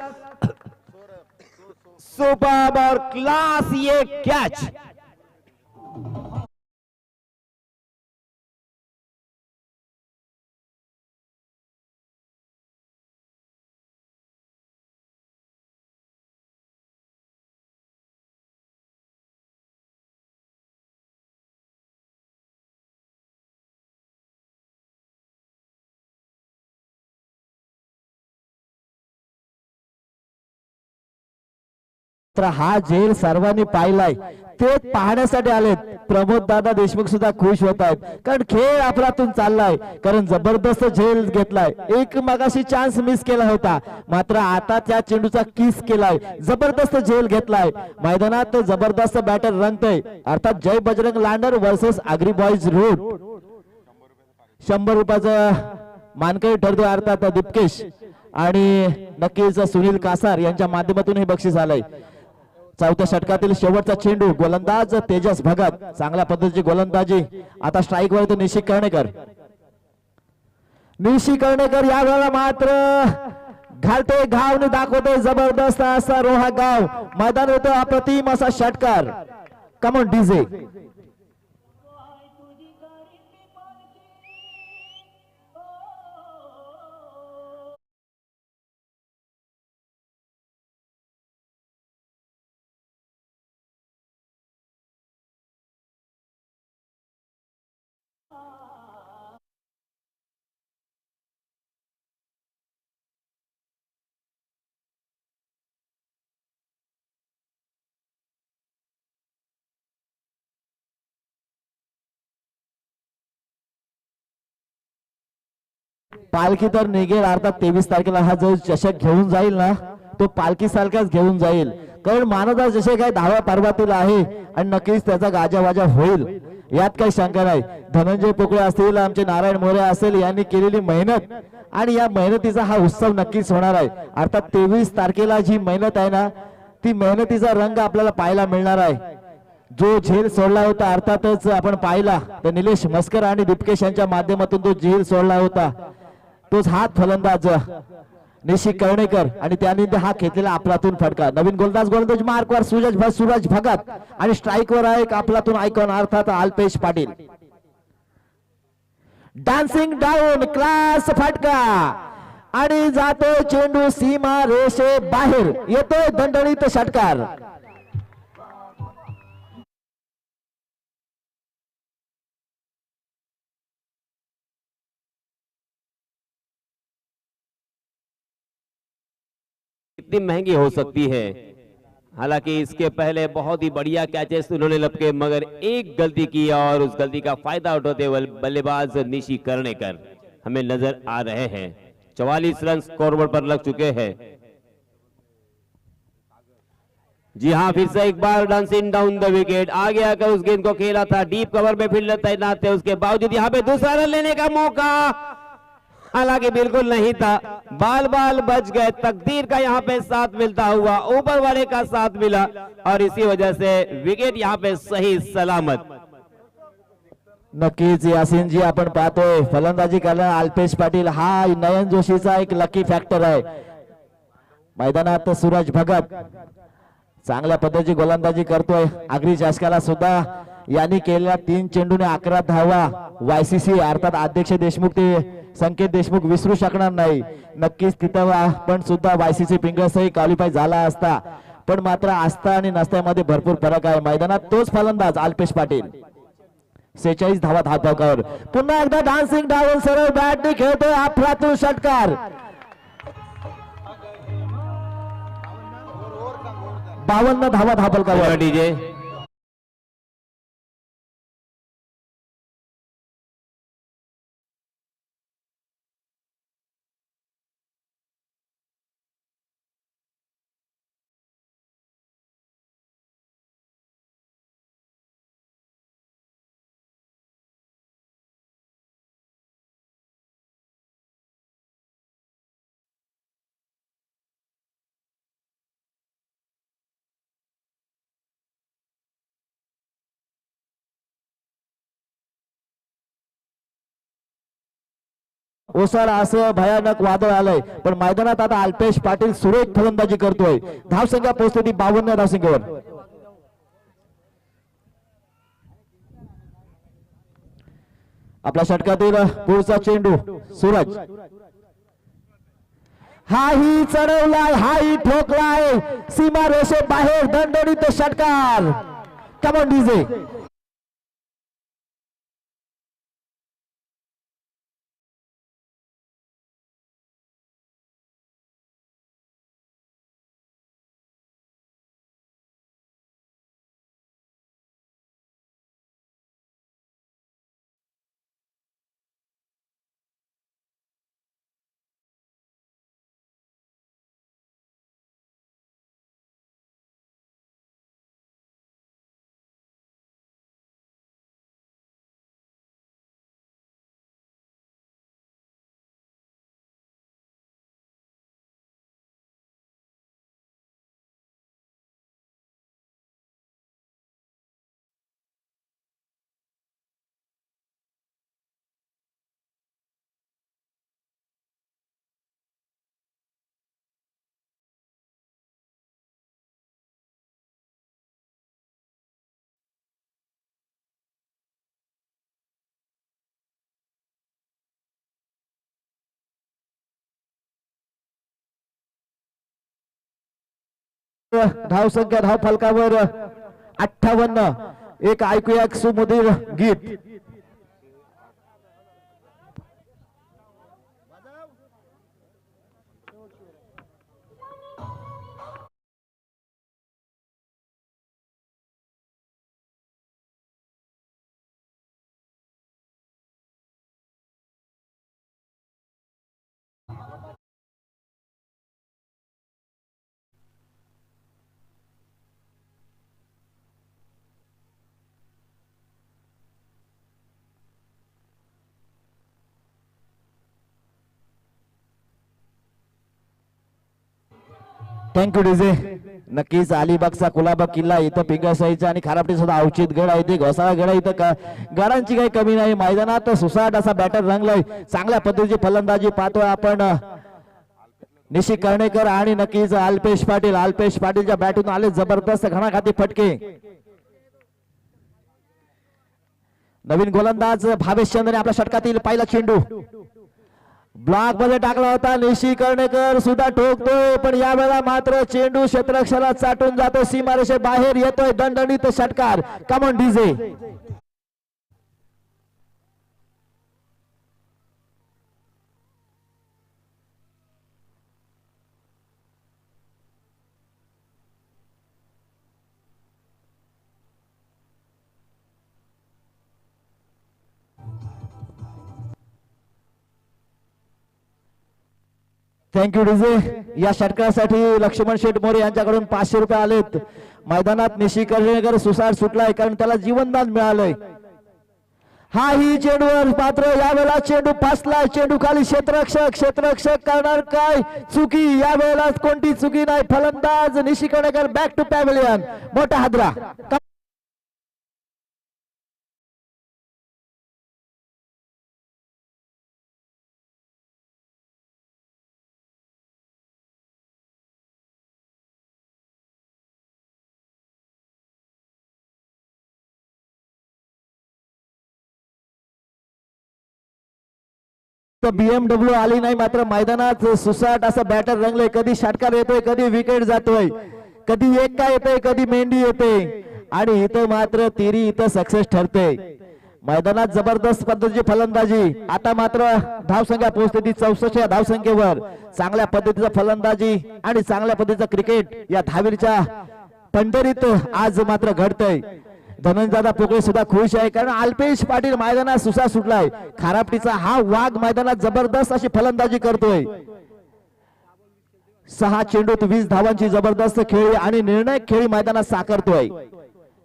Speaker 2: सुपर्ब और क्लास ये कैच।
Speaker 1: तर हा झेल सर्वांनी पाहिलाय, ते पाहण्यासाठी आलेत. प्रमोद दादा देशमुख सुद्धा खुश होत आहेत, कारण खेळ आपल्यातून चाललाय, कारण जबरदस्त झेल घेतलाय. एक मगाशी चान्स मिस केला होता, मात्र आता त्या चेंडूचा किस केलाय, जबरदस्त झेल घेतलाय. मैदानात जबरदस्त बॅटर रंगतय, अर्थात जय बजरंग लांडर वर्सेस आगरी बॉयज रोड. 100 रुपयाचं मानकरी ठरतोय अर्थात दीपकेश आणि नक्कीच सुनील कासार यांच्या माध्यमातून हे बक्षीस आलंय. चौथ्या षटकातील शेवटचा चेंडू, गोलंदाज तेजस भगत, चांगल्या पद्धतीची गोलंदाजी. आता स्ट्राईक वर निशी कर्णेकर, निशी कर्णेकर या वेळेला मात्र घालते घावने दाखवते जबरदस्त असा रोहा गाव. मैदान होतं अप्रतिम असा षटकार. Come on DJ. पालखी तर निघेल अर्थात 23 तारखेला हा जो चषक घेऊन जाईल ना तो पालखी सारखाच घेऊन जाईल, कारण मानवता चषक आहे 10व्या पर्वातील आहे आणि नक्कीच त्याचा गाजावाजा होईल यात काही शंका नाही. धनंजय पोकळे असतील, आमचे नारायण मोरे असेल, यांनी केलेली मेहनत आणि या मेहनतीचा हा उत्सव नक्कीच होणार आहे. अर्थात 23 तारखेला जी मेहनत आहे ना ती मेहनतीचा रंग आपल्याला पाहायला मिळणार आहे. जो झेल सोडला होता अर्थातच आपण पाहिला तर निलेश मस्कर आणि दीपकेश यांच्या माध्यमातून तो झेल सोडला होता, तोच हात फलंदाज निशी कर्णेकर आणि त्याने हा घेतलेला आपलातून फटका. नवीन गोलंदाज मार्कवर सूरज भगत आणि स्ट्राईकवर आहे एक आपलातून आयकॉन अर्थात Alpesh Patil. Dancing down class फटका आणि जातो चेंडू सीमा रेषे बाहेर, येतो दणदणीत षटकार.
Speaker 2: कितनी महंगी हो सकती है। हालांकि इसके पहले बहुत ही बढ़िया कैचेस उन्होंने लपके, मगर एक गलती की और उस गलती का फायदा उठाते हुए बल्लेबाज निशी कर्णेकर हमें नजर आ रहे हैं। 44 रन स्कोरबोर्ड पर लग चुके हैं। जी हां, फिर से एक बार डांसिंग डाउन द विकेट, आगे आकर उस गेंद को खेला था, डीप कवर में फील्डर तैनात थे, उसके बावजूद यहां पे दूसरा रन लेने का मौका हालांकि बिल्कुल नहीं था, बाल बाल बच गए। तकदीर का यहाँ पे साथ मिलता हुआ ऊपर वाले का साथ मिला और इसी वजह से विकेट यहाँ पे सही सलामत।
Speaker 1: नक्कीच यासिन जी आपण पाहतोय फलंदाजी करणारा अल्पेश पाटील हा नयन जोशीचा एक लकी फॅक्टर आहे. मैदानात सूरज भगत चांगल्या पद्धतीची गोलंदाजी करतोय. आगरी चषकाला सुद्धा यांनी केलेल्या 3 चेंडूने 11 धावा वायसीसी अर्थात अध्यक्ष देशमुख ते संकेत देशमुख विसरू शकणार नाही. नक्कीच तिथं पण सुद्धा वायसीसी पिंगळसही क्वालिफाय झाला असता, पण मात्र असता आणि नसत्यामध्ये भरपूर फरक आहे. मैदानात तोच फलंदाज अल्पेश पाटील 46 धावा धावकावर. पुन्हा एकदा डान्सिंग डाऊन सरळ बॅटने खेळतोय अफलातून षटकार. 52 धावा धावकावर.
Speaker 2: डीजे
Speaker 1: ओसाड असं भयानक वादळ आलंय, पण मैदानात आता अल्पेश पाटील सुरेख फलंदाजी करतोय. धावसंख्या पोहोचते ती 52 धावसंख्येवर. आपल्या षटकातील पुढचा चेंडू सूरज, हाही चढवलाय हाही ठोकलाय सीमा रेषे बाहेर, दणदणीत षटकार. Come on DJ. धावसंख्या धाव फलकावर 58. एक ऐकूया सुमधुर गीत. Thank you DJ. नक्कीच अलिबागचा कुलाबा किल्ला इथं पिंगळसाईचा आणि खारापटी सुद्धा अवचित गड आहे ते घोसाळा गड आहे इथं गडांची काही कमी नाही. मैदानात सुसाट असा बॅटर रंगलाय. चांगल्या पद्धतीची फलंदाजी पाहतोय आपण निशी कर्णेकर आणि नक्कीच अल्पेश पाटील. अल्पेश पाटीलच्या बॅटून आले जबरदस्त घणाघाती फटके. नवीन गोलंदाज भावेश चंद्रने आपल्या षटकातील पहिला चेंडू ब्लॉक मध्ये टाकला होता. निशी कर्णेकर सुद्धा ठोकतोय पण यावेळेला मात्र चेंडू क्षेत्ररक्षणाला चाटून जातो. सीमारेषे बाहेर येतोय. दणदणीत षटकार. Come on DJ. Thank you DJ. या षटकासाठी लक्ष्मण शेठ मोरे यांच्याकडून 500 रुपये आलेत. मैदानात निशी कर्णेकर सुसाट सुटलाय कारण त्याला जीवनदान मिळालंय. हा ही चेंडूवर पात्र यावेळेला चेंडू फासलाय. चेंडू खाली क्षेत्ररक्षक करणार काय चुकी. यावेळेला कोणती चुकी नाही. फलंदाज निशी कर्णेकर बॅक टू पॅव्हिलियन. मोठा हादरा. BMW आली नाही मात्र मैदानात सुसाट असं बॅटर रंगले. कधी षटकार येतोय कधी विकेट जातोय. कधी एक काय येतोय कधी मेंढी येते आणि इथं मात्र तिरी इथं सक्सेस ठरते. मैदानात जबरदस्त पद्धतीची फलंदाजी. आता मात्र धावसंख्या पोहोचते ती 64 या धावसंख्येवर. चांगल्या पद्धतीचा फलंदाजी आणि चांगल्या पद्धतीचा क्रिकेट या धावीरच्या पंढरीत आज मात्र घडतंय. धनंजयदादा पोकळे सुद्धा खुश आहे कारण अल्पेश पाटील मैदानात सुसा सुटलाय. खारापटीचा हा वाघ मैदानात जबरदस्त अशी फलंदाजी करतोय. 6 चेंडूत 20 धावांची जबरदस्त खेळी आणि निर्णायक खेळी मैदानात साकारतोय.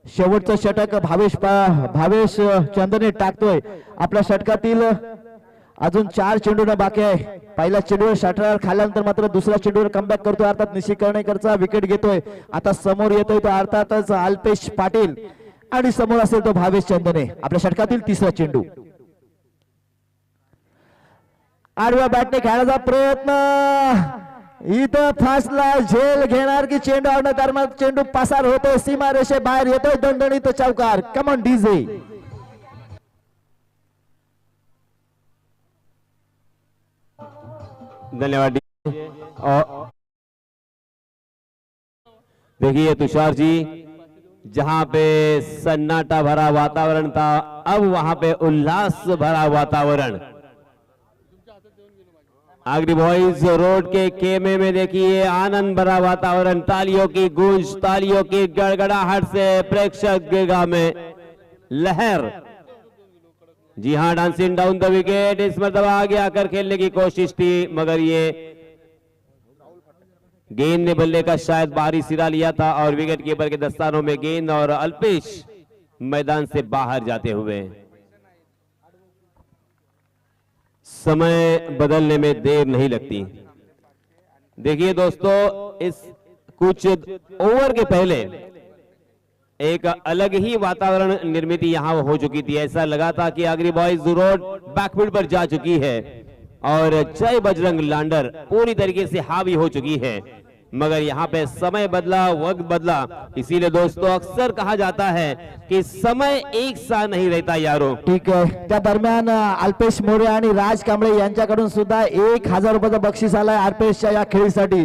Speaker 1: शेवटचं षटक भावेश चंद्रने टाकतोय. आपल्या षटकातील अजून 4 चेंडूने बाकी आहे. पहिल्या चेंडूवर षटकार खाल्यानंतर मात्र दुसऱ्या चेंडूवर कमबॅक करतोय. अर्थात निशी कर्णेकरचा विकेट घेतोय. आता समोर येतोय तो अर्थातच अल्पेश पाटील आणि समोर असेल तो भावेश चंदने. आपल्या षटकातील तिसरा चेंडू आडव्या बॅटने खेळण्याचा प्रयत्न इथं फासला. झेल घेणार की चेंडू आवडणार दरम्यान चेंडू पासार होतोय. सीमारेषे बाहेर येतोय. दणदणीत चौकार. Come on DJ.
Speaker 2: धन्यवाद. देखिए तुषार जी, जहां पे सन्नाटा भरा वातावरण था अब वहां पे उल्लास भरा वातावरण. आगरी बॉयज रोड के खेमे में देखिए आनंद भरा वातावरण. तालियों की गूंज, तालियों की गड़गड़ाहट से प्रेक्षक गृह में लहर. जी हां, डांसिंग डाउन द विकेट. इस मरतबा आगे आकर खेलने की कोशिश थी मगर ये गेंद ने बल्ले का शायद बाहरी सिरा लिया था और विकेट कीपर के दस्तानों में गेंद और अल्पेश मैदान से बाहर जाते हुए. समय बदलने में देर नहीं लगती. देखिए दोस्तों, इस कुछ ओवर के पहले एक अलग ही वातावरण निर्मित यहां हो चुकी थी. ऐसा लगा था कि आगरी बॉयज रोड बैकफील्ड पर जा चुकी है और जय बजरंग लांडर पूरी तरीके से हावी हो चुकी है. मगर यहाँ पे समय बदला, वक्त बदला. इसीलिए दोस्तों अक्सर कहा जाता है कि समय एक सा नहीं रहता यारो.
Speaker 1: ठीक आहे. त्या दरम्यान अल्पेश मोरे आणि राज कांबळे यांच्याकडून सुद्धा 1000 रुपयाचं बक्षीस आलाय अल्पेशच्या या खेळीसाठी.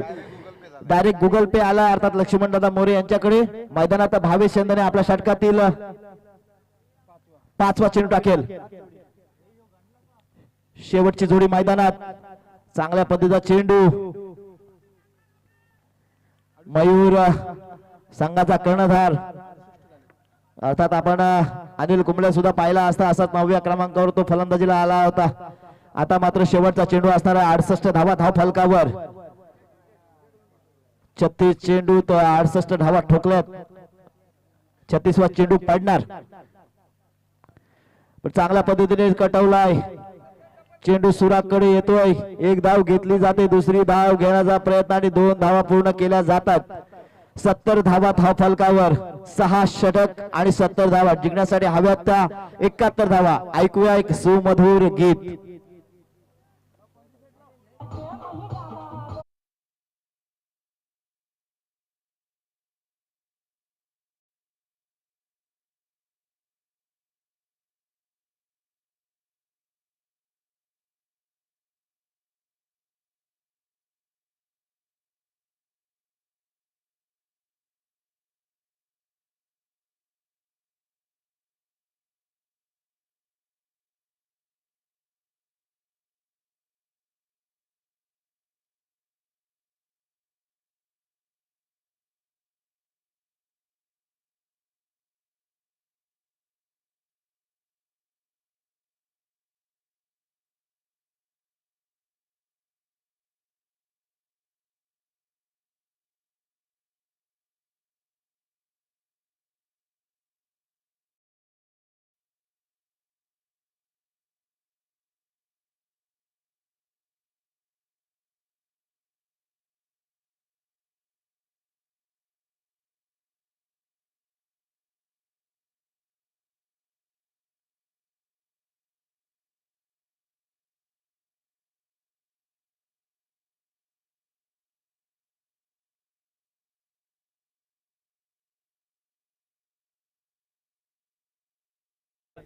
Speaker 1: डायरेक्ट गुगल पे आला अर्थात लक्ष्मण दादा मोरे यांच्याकडे. मैदानात भावेश चंदने आपल्या षटकातील 5वा चेंडू टाकेल. शेवटची जोडी मैदानात. चांगल्या पद्धतीचा चेंडू. मयूर संघाचा कर्णधार अर्थात आपण अनिल कुंबळे सुद्धा पाहिला असता. असाच 9व्या क्रमांकावर तो फलंदाजीला आला होता. आता मात्र शेवटचा चेंडू असणार आहे. 68 धावा धाव फलकावर. 36 चेंडू तो 68 धावा ठोकल्यात. 36वा चेंडू पडणार पण चांगल्या पद्धतीने कटवलाय. चेंडू सुराकडे येतोय, एक धाव घेतली जाते, दुसरी धाव घेण्याचा प्रयत्न आणि 2 धावा पूर्ण केल्या जातात. 70 धावा धाव फलकावर, 6 षटक आणि 70 धावा जिंकण्यासाठी हव्यात त्या 71 धावा. ऐकूया एक सुमधुर गीत.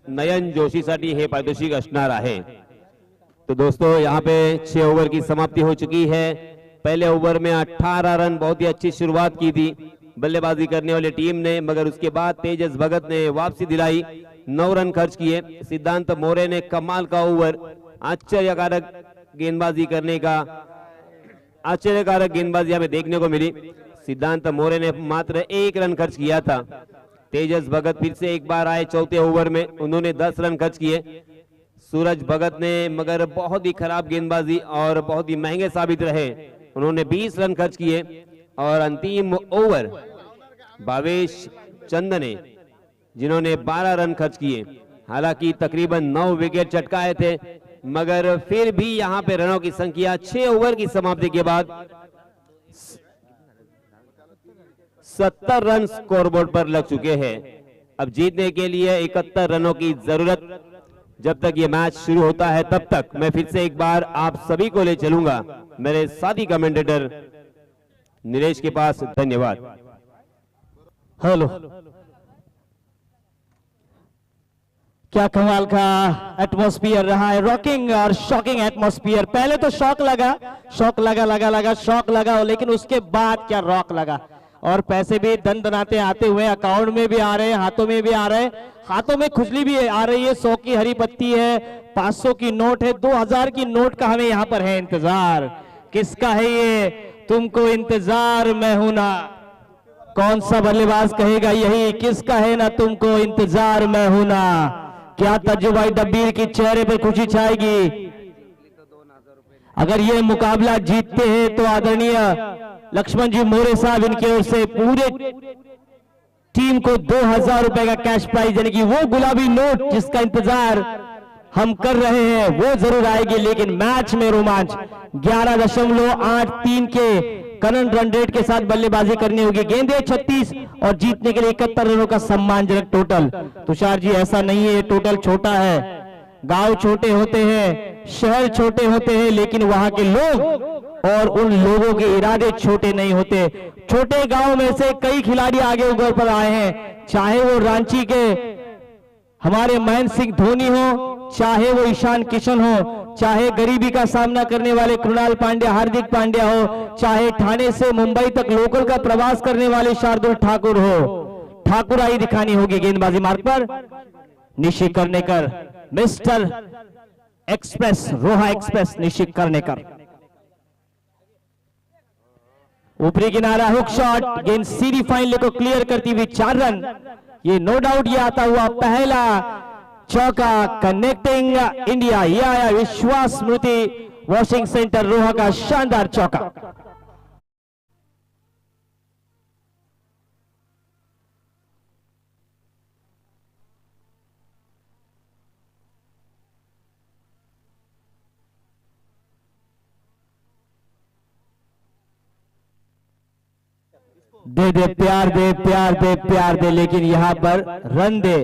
Speaker 2: नयन जोशीसाठी हे पारितोषिक असणार आहे. तो दोस्तों यहाँ पे 6 ओवर की समाप्ति हो चुकी है. पहले ओवर में 18 रन, बहुत ही अच्छी शुरुआत की थी बल्लेबाजी करने वाली टीम ने, मगर उसके बाद तेजस भगत ने वापसी दिलाई, 9 रन खर्च किए. सिद्धांत मोरे ने कमाल का ओवर, आश्चर्यकारक गेंदबाजी हमें देखने को मिली. सिद्धांत मोरे ने मात्र 1 रन खर्च किया था. तेजस भगत फिर से एक बार आए चौथे ओवर में, उन्होंने 10 रन खर्च किए. सूरज भगत ने मगर बहुत ही खराब गेंदबाजी और बहुत ही महंगे साबित रहे, उन्होंने 20 रन खर्च किए. और अंतिम ओवर भावेश चंद ने, जिन्होंने 12 रन खर्च किए. हालांकि तकरीबन 9 विकेट चटकाए थे, मगर फिर भी यहां पे रनों की संख्या 6 ओवर की समाप्ति के बाद 70 रन स्कोरबोर्ड पर लग चुके हैं. अब जीतने के लिए 71 रनों की जरूरत. जब तक ये मैच शुरू होता है तब तक मैं फिर से एक बार आप सभी को ले चलूंगा मेरे साथी कमेंटेटर नीलेश के पास. धन्यवाद.
Speaker 1: हेलो, क्या कमाल का एटमॉस्फियर रहा है, रॉकिंग और शॉकिंग एटमॉस्फियर. पहले तो शॉक लगा, शॉक लगा, लेकिन उसके बाद क्या रॉक लगा. और पैसे भी दनदनाते आते हुए अकाउंट में भी आ रहे हैं, हाथों में भी आ रहे हैं, हाथों में खुजली भी आ रही है. 100 की हरी पत्ती है, 500 की नोट है, 2000 की नोट का हमें यहाँ पर है इंतजार. किसका है ये? तुमको इंतजार मैं हूं ना. कौन सा बल्लेबाज कहेगा यही? किसका है ना तुमको इंतजार मैं हूं ना. क्या तजुबाई डब्बीर की चेहरे पर खुशी छाएगी. अगर ये मुकाबला जीतते हैं तो आदरणीय लक्ष्मण जी मोरे साहब, इनकी ओर से पूरे टीम को 2000 रुपए का कैश प्राइज, यानी कि वो गुलाबी नोट जिसका इंतजार हम कर रहे हैं वो जरूर आएगी. लेकिन मैच में रोमांच. 11.83 के करंट रन रेट के साथ बल्लेबाजी करनी होगी. गेंदें 36 और जीतने के लिए 71 रनों का सम्मानजनक टोटल. तुषार जी, ऐसा नहीं है ये टोटल छोटा है. गांव छोटे होते हैं, शहर छोटे होते हैं, लेकिन वहां के लोग और उन लोगों के इरादे छोटे नहीं होते. छोटे गांव में से कई खिलाड़ी आगे उभर पर आए हैं, चाहे वो रांची के हमारे महेंद्र सिंह धोनी हो, चाहे वो ईशान किशन हो, चाहे गरीबी का सामना करने वाले कृणाल पांड्या, हार्दिक पांड्या हो, चाहे ठाणे से मुंबई तक लोकल का प्रवास करने वाले शार्दुल ठाकुर हो. ठाकुराई दिखानी होगी गेंदबाजी मार्ग पर. निश्चित करने कर मिस्टर एक्सप्रेस, रोहा एक्सप्रेस निश्चित करने कर. ऊपरी किनारा हुक शॉट, गेंद सीधी फाइनल को क्लियर करती हुई 4 रन. ये नो डाउट ये आता हुआ पहला चौका कनेक्टिंग इंडिया. ये आया विश्वास स्मृति वॉशिंग सेंटर रोहा का शानदार चौका.
Speaker 3: दे दे प्यार दे प्यार दे प्यार दे, लेकिन यहां पर रन दे।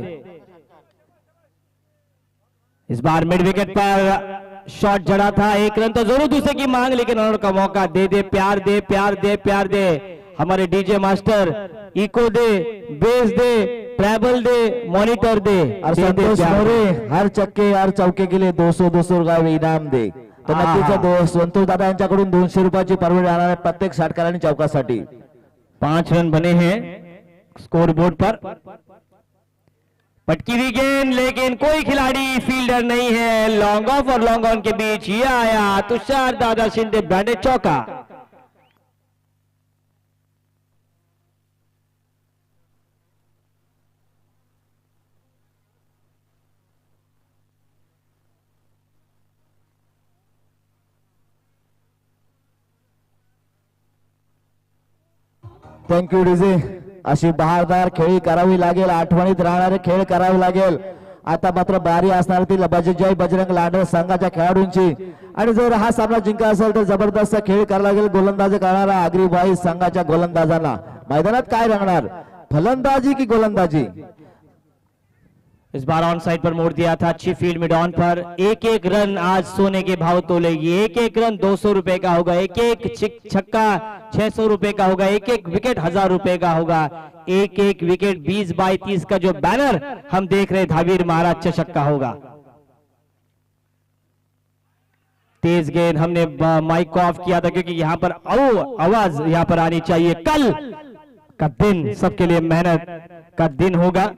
Speaker 3: इस बार मिड विकेट पर शॉट जड़ा था, एक रन तो जरूर दूसरे की मांग, लेकिन रन का मौका। दे दे प्यार दे प्यार दे प्यार दे, हमारे डीजे मास्टर इको दे, बेस दे, ट्रैवल दे, मॉनिटर दे।
Speaker 1: और संतोष मोरे हर चक्के हर चौके के लिए 200 रुपये इनाम दे। तर नक्कीच संतोष दादा यांच्याकडून 200 रुपयाची परवडी राहणार आहे प्रत्येक षटकाराने चौकासाठी।
Speaker 3: 5 रन बने हैं स्कोर बोर्ड पर। पटकी हुई गेंद, लेकिन कोई खिलाड़ी फील्डर नहीं है। लॉन्ग ऑफ और लॉन्ग ऑन के बीच ये आया तुषार दादा शिंदे, ब्रांडेड चौका।
Speaker 1: Thank you DJ. अशी बहारदार खेळी करावी लागेल, आठवणीत राहणारे खेळ करावे लागेल। आता मात्र बारी असणार ती जय बजरंग लांडे संघाच्या खेळाडूंची, आणि जर हा सामना जिंका असेल तर जबरदस्त खेळ करावा लागेल गोलंदाजी करणारा आगरीबाई संघाच्या गोलंदाजांना। मैदानात काय रंगणार, फलंदाजी की गोलंदाजी?
Speaker 3: इस बार ऑन साइड पर मोड़ दिया था, अच्छी फील्ड मिड ऑन पर। एक एक रन आज सोने के भाव तोलेगी। एक एक रन 200 रुपए का होगा, एक एक छक्का 600 रुपए का होगा, एक एक विकेट 1000 रुपए का होगा, एक एक विकेट 20/30 का जो बैनर हम देख रहे धावीर महाराज चषक का होगा। तेज गेंद, हमने माइक को ऑफ किया था क्योंकि यहां पर आवाज यहां पर आनी चाहिए। कल का दिन सबके लिए मेहनत का दिन होगा।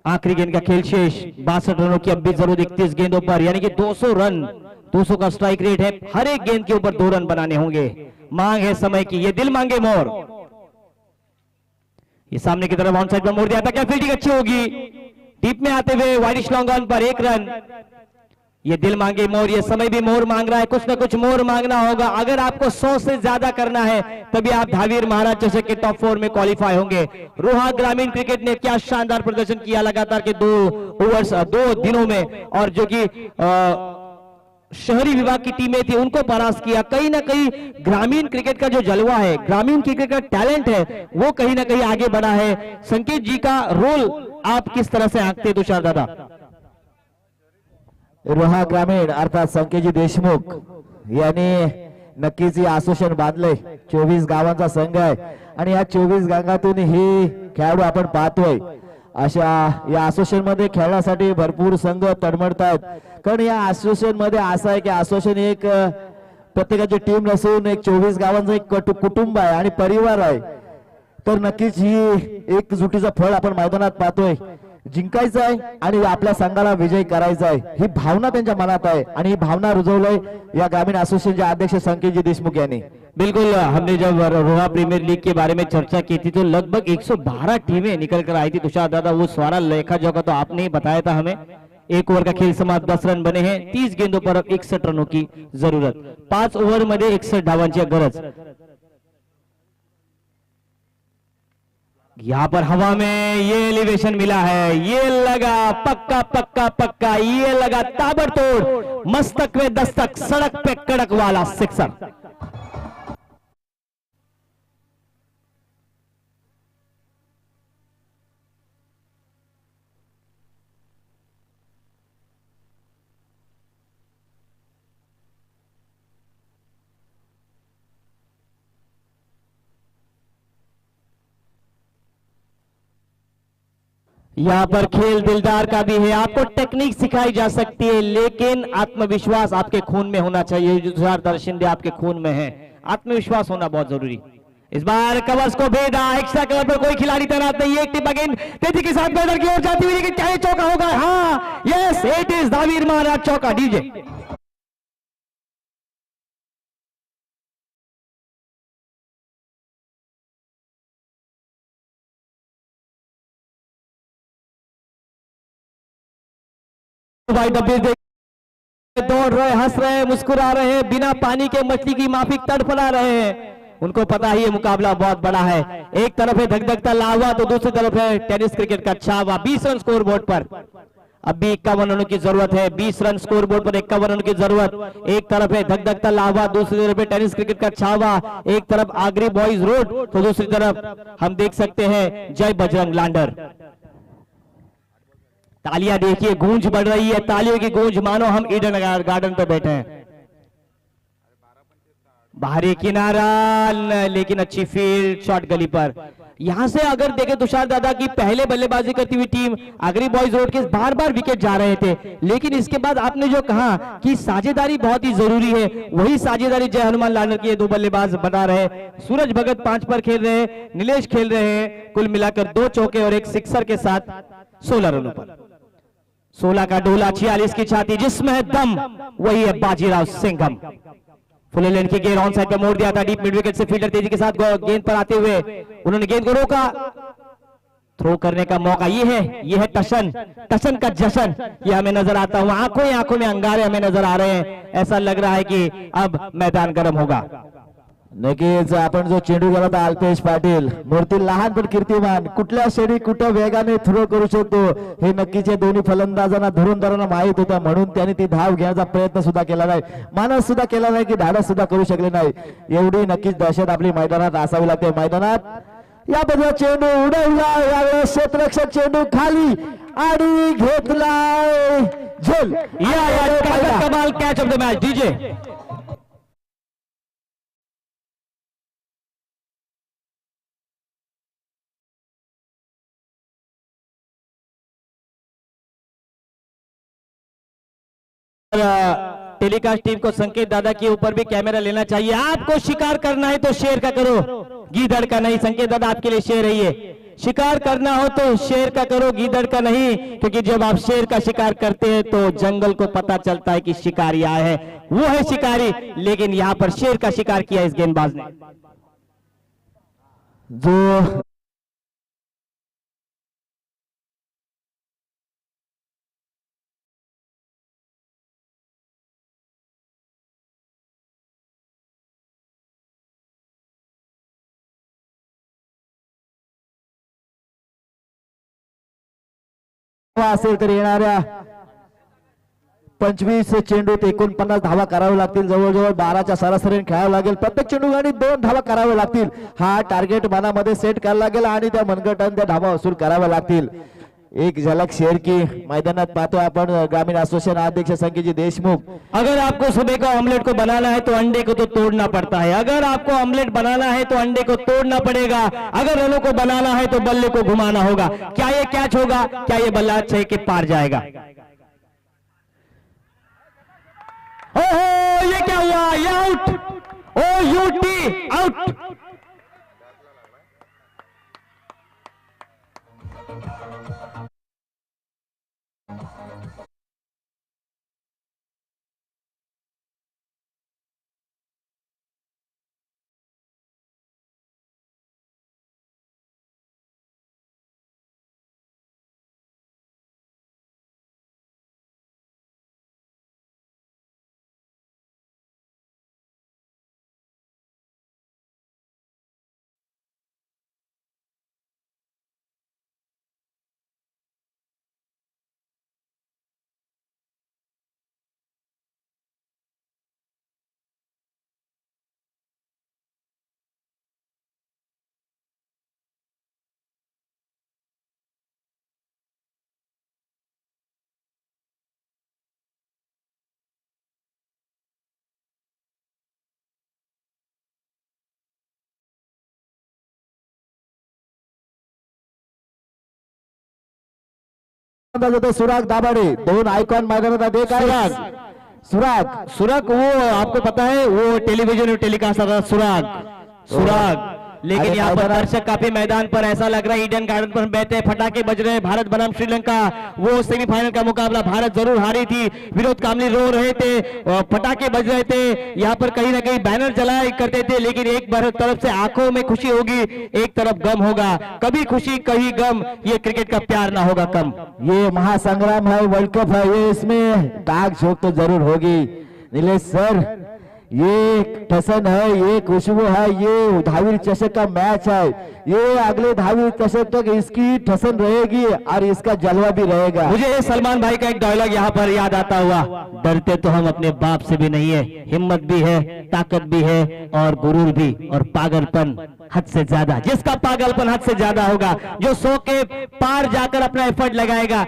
Speaker 3: आखिरी गेंद का खेल शेष, 62 रनों की अब भी जरूरत 31 गेंदों पर, यानी कि 200 रन, 200 का स्ट्राइक रेट है। हर एक गेंद के ऊपर 2 रन बनाने होंगे। मांग है समय की, ये दिल मांगे मोर। ये सामने की तरफ ऑन साइड पर मोड़ दिया था, क्या फील्डिंग अच्छी होगी। डीप में आते हुए वाइडिश लॉन्ग ऑन पर 1 रन। ये दिल मांगे मोर, ये समय भी मोर मांग रहा है, कुछ ना कुछ मोर मांगना होगा। अगर आपको 100 से ज्यादा करना है तभी आप धावीर महाराज चषक के टॉप 4 में क्वालिफाई होंगे। रोहा ग्रामीण क्रिकेट ने क्या शानदार प्रदर्शन किया लगातार के 2 दिनों में, और जो कि शहरी विभाग की टीमें थी उनको परास्त किया। कहीं ना कहीं ग्रामीण क्रिकेट का जो जलवा है, ग्रामीण क्रिकेट का टैलेंट है, वो कहीं ना कहीं आगे बढ़ा है। संकेत जी का रोल आप किस तरह से आंकते तुषार दादा?
Speaker 1: रोहा ग्रामीण अर्थात संकेतजी देशमुख यांनी नक्कीच हे असोसिएशन बांधले। 24 गावांचा संघ आहे आणि या 24 गावातून ही खेळाडू आपण पाहतोय। अशा या असोसिएशन मध्ये खेळण्यासाठी भरपूर संघ तडमडतात, कारण या असोसिएशन मध्ये असं आहे की असोसिएशन एक प्रत्येकाची टीम नसून एक 24 गावांचं एक कुटुंब आहे आणि परिवार आहे। तर नक्कीच ही एकजुटीचं फळ आपण मैदानात पाहतोय। जिंकायचं आहे आणि आपल्या संघाला विजय करायचा आहे, ही भावना त्यांच्या मनात आहे आणि ही भावना रुजवलंय या ग्रामीण असोसिएशनचे अध्यक्ष संकेतजी देशमुख यांनी।
Speaker 3: बिल्कुल, हमने जब रोहा प्रीमियर लीग के बारे में चर्चा की थी तो लगभग 112 टीमें निकल कर आई थी तुषार दादा। वो सारा लेखा जोखा तो आपने ही बताया था हमें। 1 ओवर का खेल समाप्त, 10 रन बने हैं। 30 गेंदों पर 61 रनों की जरूरत, 5 ओवर मध्ये 61 धावांची गरज। यहां पर हवा में ये एलिवेशन मिला है, ये लगा पक्का पक्का पक्का, ये लगा ताबड़तोड़, मस्तक में दस्तक, सड़क पे कड़क वाला सिक्सर। यहां पर खेल दिलदार का भी है, आपको टेक्निक सिखाई जा सकती है, लेकिन आत्मविश्वास आपके खून में होना चाहिए। जो तुषार दादा शिंदे आपके खून में है, आत्मविश्वास होना बहुत जरूरी। इस बार कवर्स को भेदा, एक्स्ट्रा कवर पर कोई खिलाड़ी तैनात नहीं है। एक टिप अगेन तेजी के साथ बैटर की ओर जाती हुई, लेकिन क्या ये चौका होगा? हाँ, यस, इट इज धावीर महाराज चौका। डीजे भाई डब्बे दौड़ रहे, हंस रहे, मुस्कुरा रहे, बिना पानी के मछली की माफिक तड़फड़ा रहे हैं। उनको पता ही ये मुकाबला बहुत बड़ा है। एक तरफ है धकधकता लावा तो दूसरी तरफ है टेनिस क्रिकेट का छावा। 20 रन स्कोर बोर्ड पर। अब भी 51 रनों की जरूरत है। 20 रन स्कोर बोर्ड पर 51 रनों की जरूरत। एक तरफ है धकधकता लावा, दूसरी तरफ है टेनिस क्रिकेट का छावा, एक तरफ आगरी बॉयज रोड तो दूसरी तरफ हम देख सकते हैं जय बजरंग लांडर। तालियां देखिए, गूंज बढ़ रही है, तालियों की गूंज मानो हम ईडन गार्डन पर बैठे हैं। बाहरी किनारा लेकिन अच्छी फील्ड शॉट गली पर। यहां से अगर देखें तुषार दादा की पहले बल्लेबाजी करती हुई टीम आगरी बॉयज रोड के बार बार विकेट जा रहे थे, लेकिन इसके बाद आपने जो कहा कि साझेदारी बहुत ही जरूरी है, वही साझेदारी जय हनुमान लांडर की ये दो बल्लेबाज बता रहे हैं। सूरज भगत 5 पर खेल रहे हैं, नीलेश खेल रहे हैं, कुल मिलाकर 2 चौके और 1 सिक्सर के साथ 16 रनों पर। 16 का डोला 46 की छाती, जिसमें है दम वही है बाजीराव सिंघम। फुल लेन की गेंद ऑन साइड पे मोड़ दिया था, डीप मिड विकेट से फील्डर तेजी के साथ गेंद पर आते हुए उन्होंने गेंद को रोका। थ्रो करने का मौका ये है टशन का जशन ये हमें नजर आता हुआ, आंखों में अंगारे हमें नजर आ रहे हैं। ऐसा लग रहा है कि अब मैदान गर्म होगा।
Speaker 1: नक्कीच आपण जो चेंडू गेला होता अल्पेश पाटील, मूर्ती लहान पण कीर्तिमान, कुठल्या शेडी कुठं वेगाने थ्रो करू शकतो हे नक्कीच या दोन्ही फलंदाजांना धुरंधरांना माहित होतं, म्हणून त्यांनी ती धाव घेण्याचा प्रयत्न सुद्धा केला नाही, मानस सुद्धा केला नाही की धाडस सुद्धा करू शकले नाही। एवढी नक्कीच दहशत आपली मैदानात असावी लागते। मैदानात या बदला चेंडू उडवला, यावेळेस क्षेत्ररक्षक चेंडू खाली आणि घेतलाय झेल।
Speaker 3: या कमाल catch of the match DJ. Telecast team को संकेत दादा के ऊपर भी कैमरा लेना चाहिए। आपको शिकार करना है तो शेर का करो, गीदड़ का नहीं। संकेत दादा आपके लिए शेर है ये, शिकार करना हो तो शेर का करो, गीदड़ का नहीं, क्योंकि जब आप शेर का शिकार करते हैं तो जंगल को पता चलता है कि शिकारी आया है, वो है शिकारी। लेकिन यहां पर शेर का शिकार किया इस गेंदबाज ने।
Speaker 1: जो असेल तर येणाऱ्या 25 चेंडूत 49 धावा कराव्या लागतील, जवळजवळ 12च्या सरासरीने खेळावं लागेल। प्रत्येक चेंडूगाडी 2 धावा कराव्या लागतील, हा टार्गेट मनामध्ये सेट करायला लागेल आणि त्या मनगटाने त्या धावा वसूल कराव्या लागतील। एक झलक शेर की मैदानात पाहतो आपण ग्रामीण एसोसिएशन अध्यक्ष संजय जी देशमुख।
Speaker 3: अगर आपको सुबह को ऑमलेट को बनाना है तो अंडे को तो तोड़ना पड़ता है, अगर आपको ऑमलेट बनाना है तो अंडे को तोड़ना पड़ेगा, अगर रनों को बनाना है तो बल्ले को घुमाना होगा। क्या ये कैच होगा, क्या ये बल्ला 6 के पार जाएगा? ओहो ये क्या हुआ, ये आउट, ओ यूटी आउट।
Speaker 1: सुराग दाभाडे, 2 आयकॉन मैदानात एक आहे।
Speaker 3: सुराग वो आपको पता है, वो टेलीविजन में टेलीकास्ट आता था सुराग। लेकिन यहाँ पर दर्शक काफी मैदान पर, ऐसा लग रहा है ईडन गार्डन पर बैठे हैं, फटाके बज रहे हैं। भारत बनाम श्रीलंका, वो सेमीफाइनल का मुकाबला भारत जरूर हारी थी, विनोद कामली रो रहे थे, फटाके बज रहे थे, यहाँ पर कहीं ना कहीं बैनर जलाया करते थे। लेकिन एक तरफ से आंखों में खुशी होगी, एक तरफ गम होगा, कभी खुशी कभी गम, ये क्रिकेट का प्यार ना होगा कम।
Speaker 1: ये महासंग्राम है, वर्ल्ड कप है, ये इसमें दाग झोंक तो जरूर होगी। नीलेश सर, ये ठसन है, ये खुशबू है, ये धावी चषक का मैच है। ये अगले धावी चषक तक इसकी ठसन रहेगी और इसका जलवा भी रहेगा।
Speaker 3: मुझे सलमान भाई का एक डायलॉग यहाँ पर याद आता हुआ, डरते तो हम अपने बाप से भी नहीं है, हिम्मत भी है, ताकत भी है और गुरूर भी, और पागलपन हद से ज्यादा। जिसका पागलपन हद से ज्यादा होगा, जो 100 के पार जाकर अपना एफर्ट लगाएगा,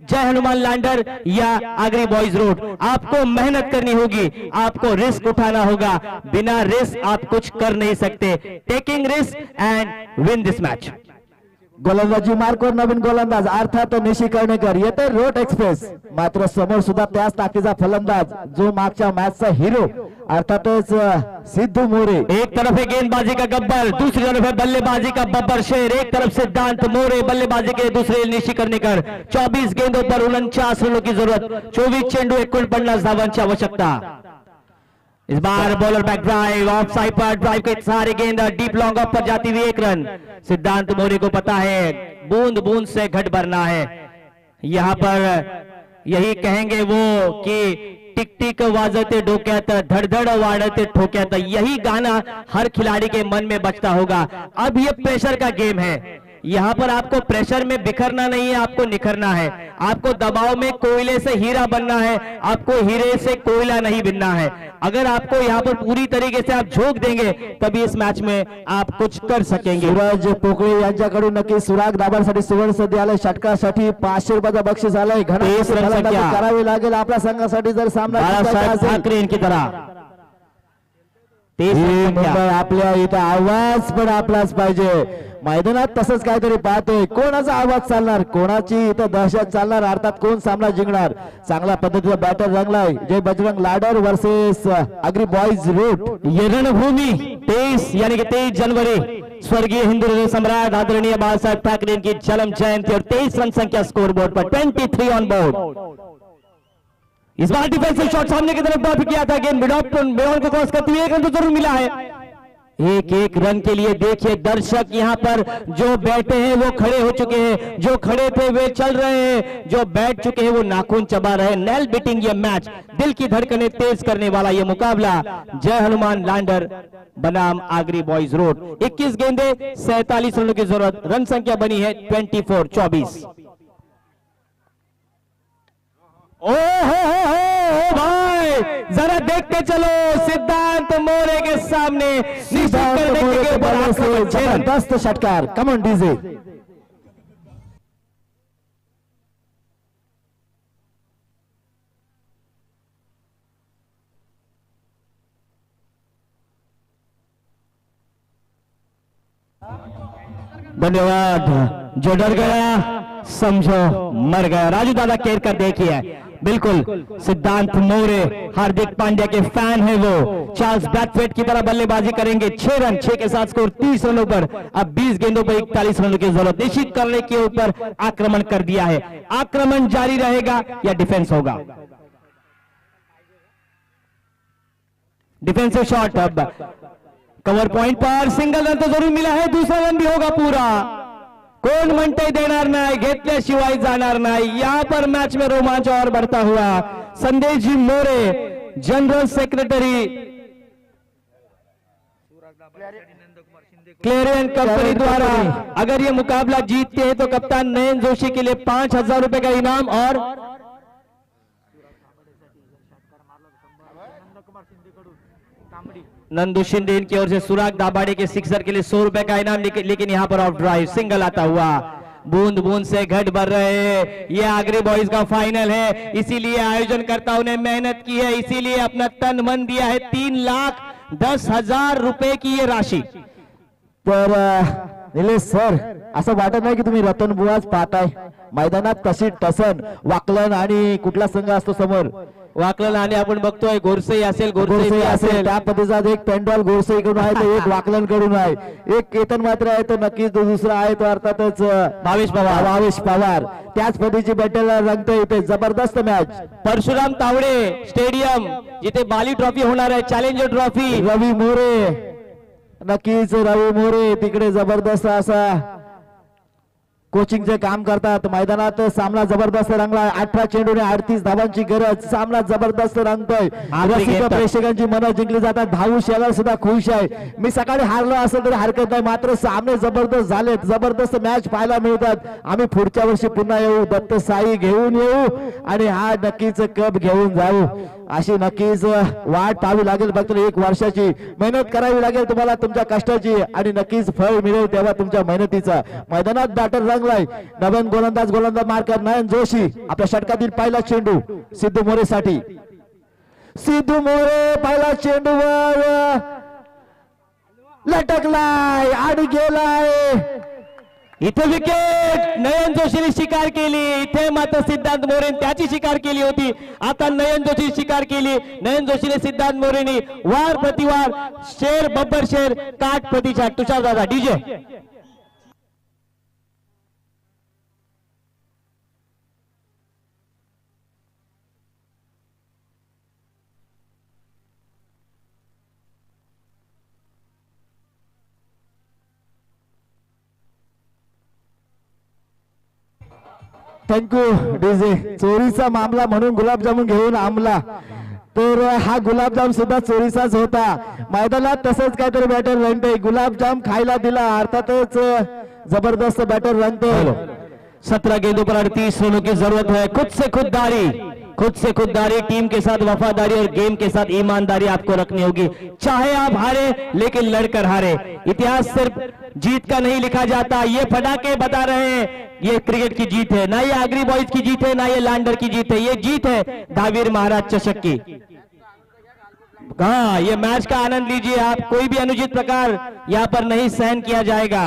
Speaker 3: जय हनुमान लैंडर या आगरी बॉयज रोड, आपको मेहनत करनी होगी, आपको रिस्क उठाना होगा। बिना रिस्क आप कुछ कर नहीं सकते। Taking risk and win this match.
Speaker 1: गोलंदाजी मार्कवर नवीन गोलंदाज अर्थात निशी कर्णेकर येते रोड एक्सप्रेस, मात्र समोर सुद्धा त्याच ताकदीचा फलंदाज जो मागच्या मॅचचा हिरो अर्थातच सिद्धू मोरे।
Speaker 3: एक तरफ है गेंदबाजी का गब्बर, दूसरी तरफ है बल्लेबाजी का बब्बर शेर। एक तरफ सिद्धांत मोरे, बल्लेबाजी के दूसरे निशी कर्णेकर। 24 गेंदों पर 49 रनों की जरूरत, 24 चेंडू 49 धावांची आवश्यकता। इस बार bowler back drive, off side पर ड्राइव के सारे गेंद डीप लॉन्ग ऑफ पर जाती हुई 1 रन। सिद्धांत मोरे को पता है बूंद बूंद से घट भरना है। यहां पर यही कहेंगे वो कि टिक टिक वाजते डोक्यात, धड़धड़ वाढते ठोक्यात, यही गाना हर खिलाड़ी के मन में बजता होगा। अब ये प्रेशर का गेम है, यहाँ पर आपको प्रेशर में बिखरना नहीं है, आपको निखरना है। आपको दबाव में कोयले से हीरा बनना है, आपको हीरे से कोयला नहीं बनना है। अगर आपको यहाँ पर पूरी तरीके से आप झोंक देंगे तभी इस मैच में आप कुछ कर सकेंगे।
Speaker 1: सूरज पोकळे यांच्याकडून नक्की सुराग दाबासाठी सुवर्ण संधी आले, षटकासाठी 500 रुपयाचं बक्षीस आलंय।
Speaker 3: तेज रन संख्या
Speaker 1: करावी लागेल आपल्या संघासाठी जर सामना
Speaker 3: बाळासाहेब ठाकरे इनकी तरह।
Speaker 1: मुंबई आपल्या इथं आवाज पण आपलाच पाहिजे। मैदानात तसंच काहीतरी पाहतोय, कोणाचा आवाज चालणार, कोणाची इथं दहशत चालणार, अर्थात कोण सामना जिंकणार। चांगल्या पद्धतीचा बॅटर रंगलाय जय Bajrang लाडर versus Agri boys road.
Speaker 3: ये रणभूमि 23 यानी कि 23 जनवरी स्वर्गीय हिंदू हृदय सम्राट आदरणीय बाळासाहेब ठाकरे इनकी जन्म जयंती और 23 रन संख्या स्कोर बोर्ड पर 23 ऑन बोर्ड। इस बार डिफेंसिव शॉट सामने की तरफ ड्रॉप किया था, गेंद मिडॉन को क्रॉस करते हुए 1 रन तो जरूर मिला है। एक रन के लिए देखिए दर्शक यहाँ पर जो बैठे हैं वो खड़े हो चुके हैं, जो खड़े थे वे चल रहे हैं, जो बैठ चुके हैं वो नाखून चबा रहे हैं। नेल बीटिंग ये मैच, दिल की धड़कनें तेज करने वाला ये मुकाबला जय हनुमान लैंडर बनाम आगरी बॉयज रोड। 21 गेंदे 47 रनों की जरूरत, रन संख्या बनी है 24-24। ओ भाई जरा देखते चलो, सिद्धांत मोरे के सामने
Speaker 1: जबरदस्त षटकार। कम ऑन डीजे।
Speaker 3: धन्यवाद। जो डर गया समझो मर गया। राजू दादा केयर कर देखिए, बिल्कुल सिद्धांत मोरे हार्दिक पांड्या के फैन है वो। चार्ल्स ब्रैथवेट की तरह बल्लेबाजी करेंगे। 6 रन, 6 के साथ स्कोर 30 रनों पर। अब 20 गेंदों पर 41 रनों की जरूरत। निश्चित करने के ऊपर आक्रमण कर दिया है। आक्रमण जारी रहेगा या डिफेंस होगा? डिफेंसिव शॉट, अब कवर पॉइंट पर सिंगल रन तो जरूर मिला है, दूसरा रन भी होगा पूरा। कोण म्हणते देणार नाही, घेतल्याशिवाय जाणार नाही। यहां पर मैच में रोमांच और बढ़ता हुआ। संदेश जी मोरे जनरल सेक्रेटरी क्लेरियन कंपनी द्वारा अगर ये मुकाबला जीतते हैं तो कप्तान नयन जोशी के लिए 5000 रुपए का इनाम और नंदू शिंदे की ओर से सुराग दाबाड़े के सिक्सर के लिए 100 रुपए का इनाम। लेकिन यहां पर ऑफ ड्राइव सिंगल आता हुआ। बूंद बूंद से घट भर रहे हैं। ये आगरी बॉयज का फाइनल है, इसीलिए आयोजनकर्ताओं ने मेहनत की है, इसीलिए अपना तन मन दिया है। 3,10,000 रुपए की ये राशि।
Speaker 1: तर निलेश सर, असं वाटत नाही की तुम्ही रतन बुवाच पाहताय मैदानात तशी टसन वाकलन आणि कुठला संघ असतो समोर?
Speaker 3: वाकलन आणि आपण बघतोय गोरसे असेल, गोरसे असेल,
Speaker 1: त्या पद्धतीचा एक पेंडॉल गोरसे कडून आहे, तो एक वाकलन कडून आहे, एक केतन मात्र आहे तो नक्कीच, तो दुसरा आहे तो अर्थातच भावेश पवार। त्याच पद्धतीची बॅटल रंगते इथे जबरदस्त मॅच।
Speaker 3: परशुराम तावडे स्टेडियम जिथे बाली ट्रॉफी होणार आहे, चॅलेंजर ट्रॉफी।
Speaker 1: रवी मोरे, नक्कीच रवी मोरे तिकडे जबरदस्त असा कोचिंगचे काम करतात. मैदानात सामना जबरदस्त रंगला. 18 चेंडूने 38 धावांची गरज. सामना जबरदस्त रंगतोय. रसिक प्रेक्षकांची मनं जिंकली जातात. धावू शेलार सुद्धा खुश आहे. मी सकाळी हारलो असेल तरी हरकत नाही, मात्र सामने जबरदस्त झालेत. जबरदस्त मॅच पाहायला मिळतात. आम्ही पुढच्या वर्षी पुन्हा येऊ, दत्त साई घेऊन येऊ आणि हा नक्कीच कप घेऊन जाऊ. अशी नक्कीच वाट पाहावी लागेल. फक्त 1 वर्षाची मेहनत करावी लागेल तुम्हाला, तुमच्या कष्टाची, आणि नक्कीच फळ मिळेल तेव्हा तुमच्या मेहनतीचा. मैदानात बॅटर रंगलाय. नवीन गोलंदाज मार्कर नयन जोशी. आपल्या षटकातील पहिला चेंडू सिद्धू मोरेसाठी. सिद्धू मोरे पहिला चेंडूवर लटकलाय आणि गेलाय.
Speaker 3: इथे विकेट नयन जोशीने शिकार केली. इथे मात्र सिद्धांत मोरे त्याची शिकार केली होती. आता नयन जोशी शिकार केली. नयन जोशीने सिद्धांत मोरेने वार प्रतिवार, शेर बब्बर शेर, काट प्रतिशा. तुषार दादा डीजे.
Speaker 1: Thank you DJ. चोरीचा मामला म्हणून गुलाबजामुन घेऊन आमला, तर हा गुलाबजाम सुद्धा चोरीचाच होता. मैदानात तसंच काहीतरी बॅटर रंगते. गुलाबजाम खायला दिला, अर्थातच जबरदस्त बॅटर रंगते.
Speaker 3: 17 गेंदों पर 38 रनों की जरूरत है. खुद से खुददारी, टीम के साथ वफादारी और गेम के साथ ईमानदारी आपको रखनी होगी. चाहे आप हारे लेकिन लड़कर हारे. इतिहास सिर्फ जीत का नहीं लिखा जाता. ये फटाके बता रहे हैं ये क्रिकेट की जीत है, ना ये आगरी बॉयज की जीत है, ना ये लैंडर की जीत है. ये जीत है धावीर महाराज चषक की. हाँ, ये मैच का आनंद लीजिए आप. कोई भी अनुचित प्रकार यहाँ पर नहीं सहन किया जाएगा.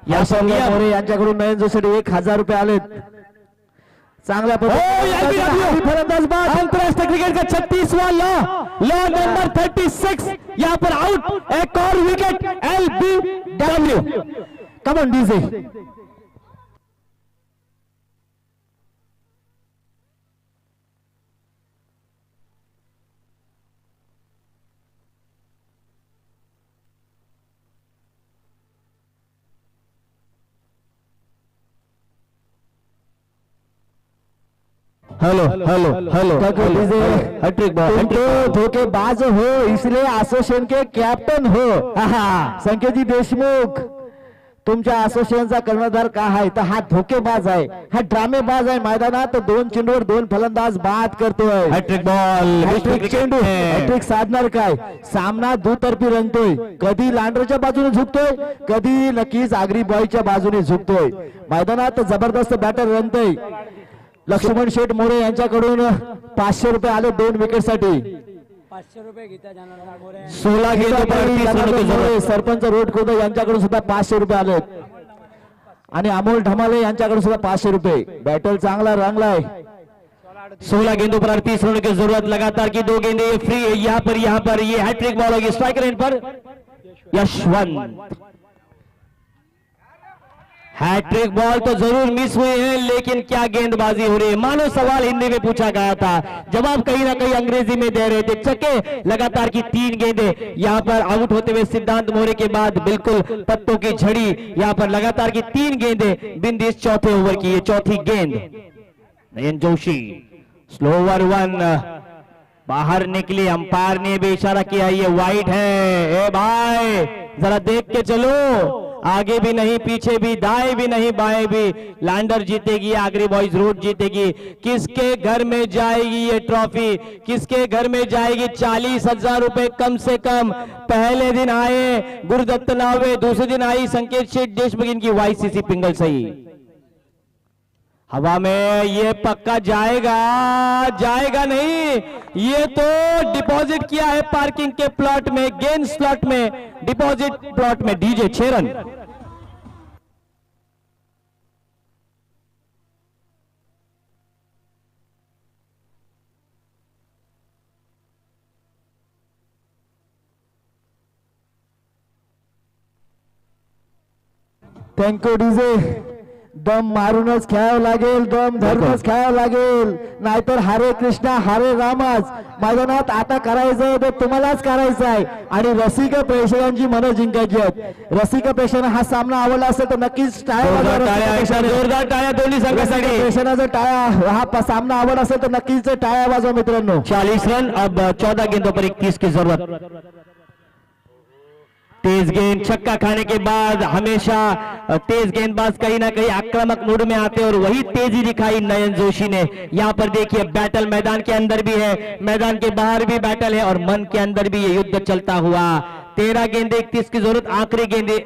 Speaker 1: मोरे यांच्याकडून नयन जोशी 1000 रुपये आलेत. चांगल्या फलंदाज बाद.
Speaker 3: अंतरराष्ट्रीय क्रिकेट का 36वां लॉ नंबर 36 यहाँ पर आउट. एक और wicket LBW.
Speaker 1: Come on DJ.
Speaker 3: Hello
Speaker 1: hattrick ball. धोखेबाज हो इसलिए एसोसिएशन के कैप्टन हो. संकेतजी देशमुख तुमच्या असोसिएशनचा कर्णधार का आहे, तर हा धोकेबाज आहे, हा ड्रामेबाज आहे. मैदानात 2 चेंडूवर 2 फलंदाज बाद करतोय.
Speaker 3: Hattrick ball.
Speaker 1: हॅट्रिक चेंडू. हॅट्रिक साधणार काय. सामना दुतर्फी रंगतोय. कधी लांडरच्या बाजूने झुकतोय, कधी नक्कीच आगरी बॉयच्या बाजूने झुकतोय. मैदानात जबरदस्त बॅटर रंगतोय. लक्ष्मण शेठ मोरे यांच्याकडून 500 रुपये आले 2 विकेट साठी.
Speaker 4: 500 रुपये घेता जाणार.
Speaker 3: 16 गेंदों पर 38 रनों की जरूरत.
Speaker 1: सरपंच रोड खोद यांच्याकडून सुद्धा 500 रुपये आलेत आणि अमोल ढमाले यांच्याकडून सुद्धा 500 रुपये. बॅटल चांगला रंगलाय.
Speaker 3: 16 गेंदों पर 38 रनों की जरूरत. लगातार की 2 गेंदें ये फ्री है. यहाँ पर ये हैट्रिक बॉल होगी. स्ट्राइकर एंड पर यशवंत. हैट्रिक बॉल तो जरूर मिस हुई है, लेकिन क्या गेंदबाजी हो रही है. मानो सवाल हिंदी में पूछा गया था, जवाब कहीं ना कहीं अंग्रेजी में दे रहे थे. चके लगातार की 3 गेंदें. यहाँ पर आउट होते हुए सिद्धांत मोरे के बाद बिल्कुल पत्तों की झड़ी. यहाँ पर लगातार की 3 गेंदें बिंदिस चौथे ओवर की. ये चौथी गेंद. नयन जोशी स्लोवर 1 बाहर निकली. अंपायर ने भी इशारा किया ये वाइड है. ए भाई जरा देख के चलो. आगे भी नहीं, पीछे भी, दाएं भी नहीं, बाएं भी. लैंडर जीतेगी, आगरी बॉयज रोड जीतेगी. किसके घर में जाएगी ये ट्रॉफी, किसके घर में जाएगी. 40,000 रुपए कम से कम. पहले दिन आए गुरुदत्त नावे, दूसरे दिन आई संकेत शेठ देशमुख, इनकी YCC पिंगल सही. हवा में ये पक्का जाएगा, जाएगा नहीं. ये तो डिपॉजिट किया है पार्किंग के प्लॉट में, गेंद स्लॉट में, डिपॉजिट प्लॉट में. DJ 6 run.
Speaker 1: Thank you DJ. दम मारूनच खेळावं लागेल, दम धरूनच खेळावं लागेल, नाहीतर हरे कृष्णा हरे रामच मैदानात आता करायचं ते तुम्हालाच करायचं आहे. आणि रसिक प्रेक्षकांची मनं जिंकायची आहेत. रसिक प्रेक्षकांना हा सामना आवडला असेल तर नक्कीच टाळ्या वाजवा.
Speaker 3: जोरदार टाळ्या दोन्ही संघासाठी.
Speaker 1: प्रेक्षकांचा टाळ्या हा सामना आवड असेल तर नक्कीच टाळ्या वाजवा मित्रांनो.
Speaker 3: 40 रन, अब 14 गेंदों पर 31 की जरूरत. तेज गेंद छक्का खाने के बाद हमेशा तेज गेंदबाज कहीं ना कहीं आक्रामक मूड में आते और वही तेजी दिखाई नयन जोशी ने. यहाँ पर देखिए बैटल मैदान के अंदर भी है, मैदान के बाहर भी बैटल है और मन के अंदर भी ये युद्ध चलता हुआ. 13 गेंदे 31 की जरूरत, आखिरी गेंदे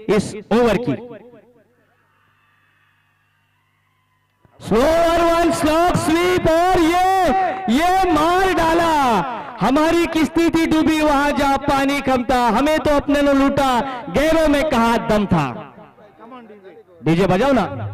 Speaker 3: इस ओवर की. स्लोअर वन स्लॉक स्वीप और ये मार डाला. हमारी किस्ती थी डूबी वहां जहां पानी कम था, हमें तो अपने ने लूटा, गैरों में कहा दम था. डीजे बजाओ ना.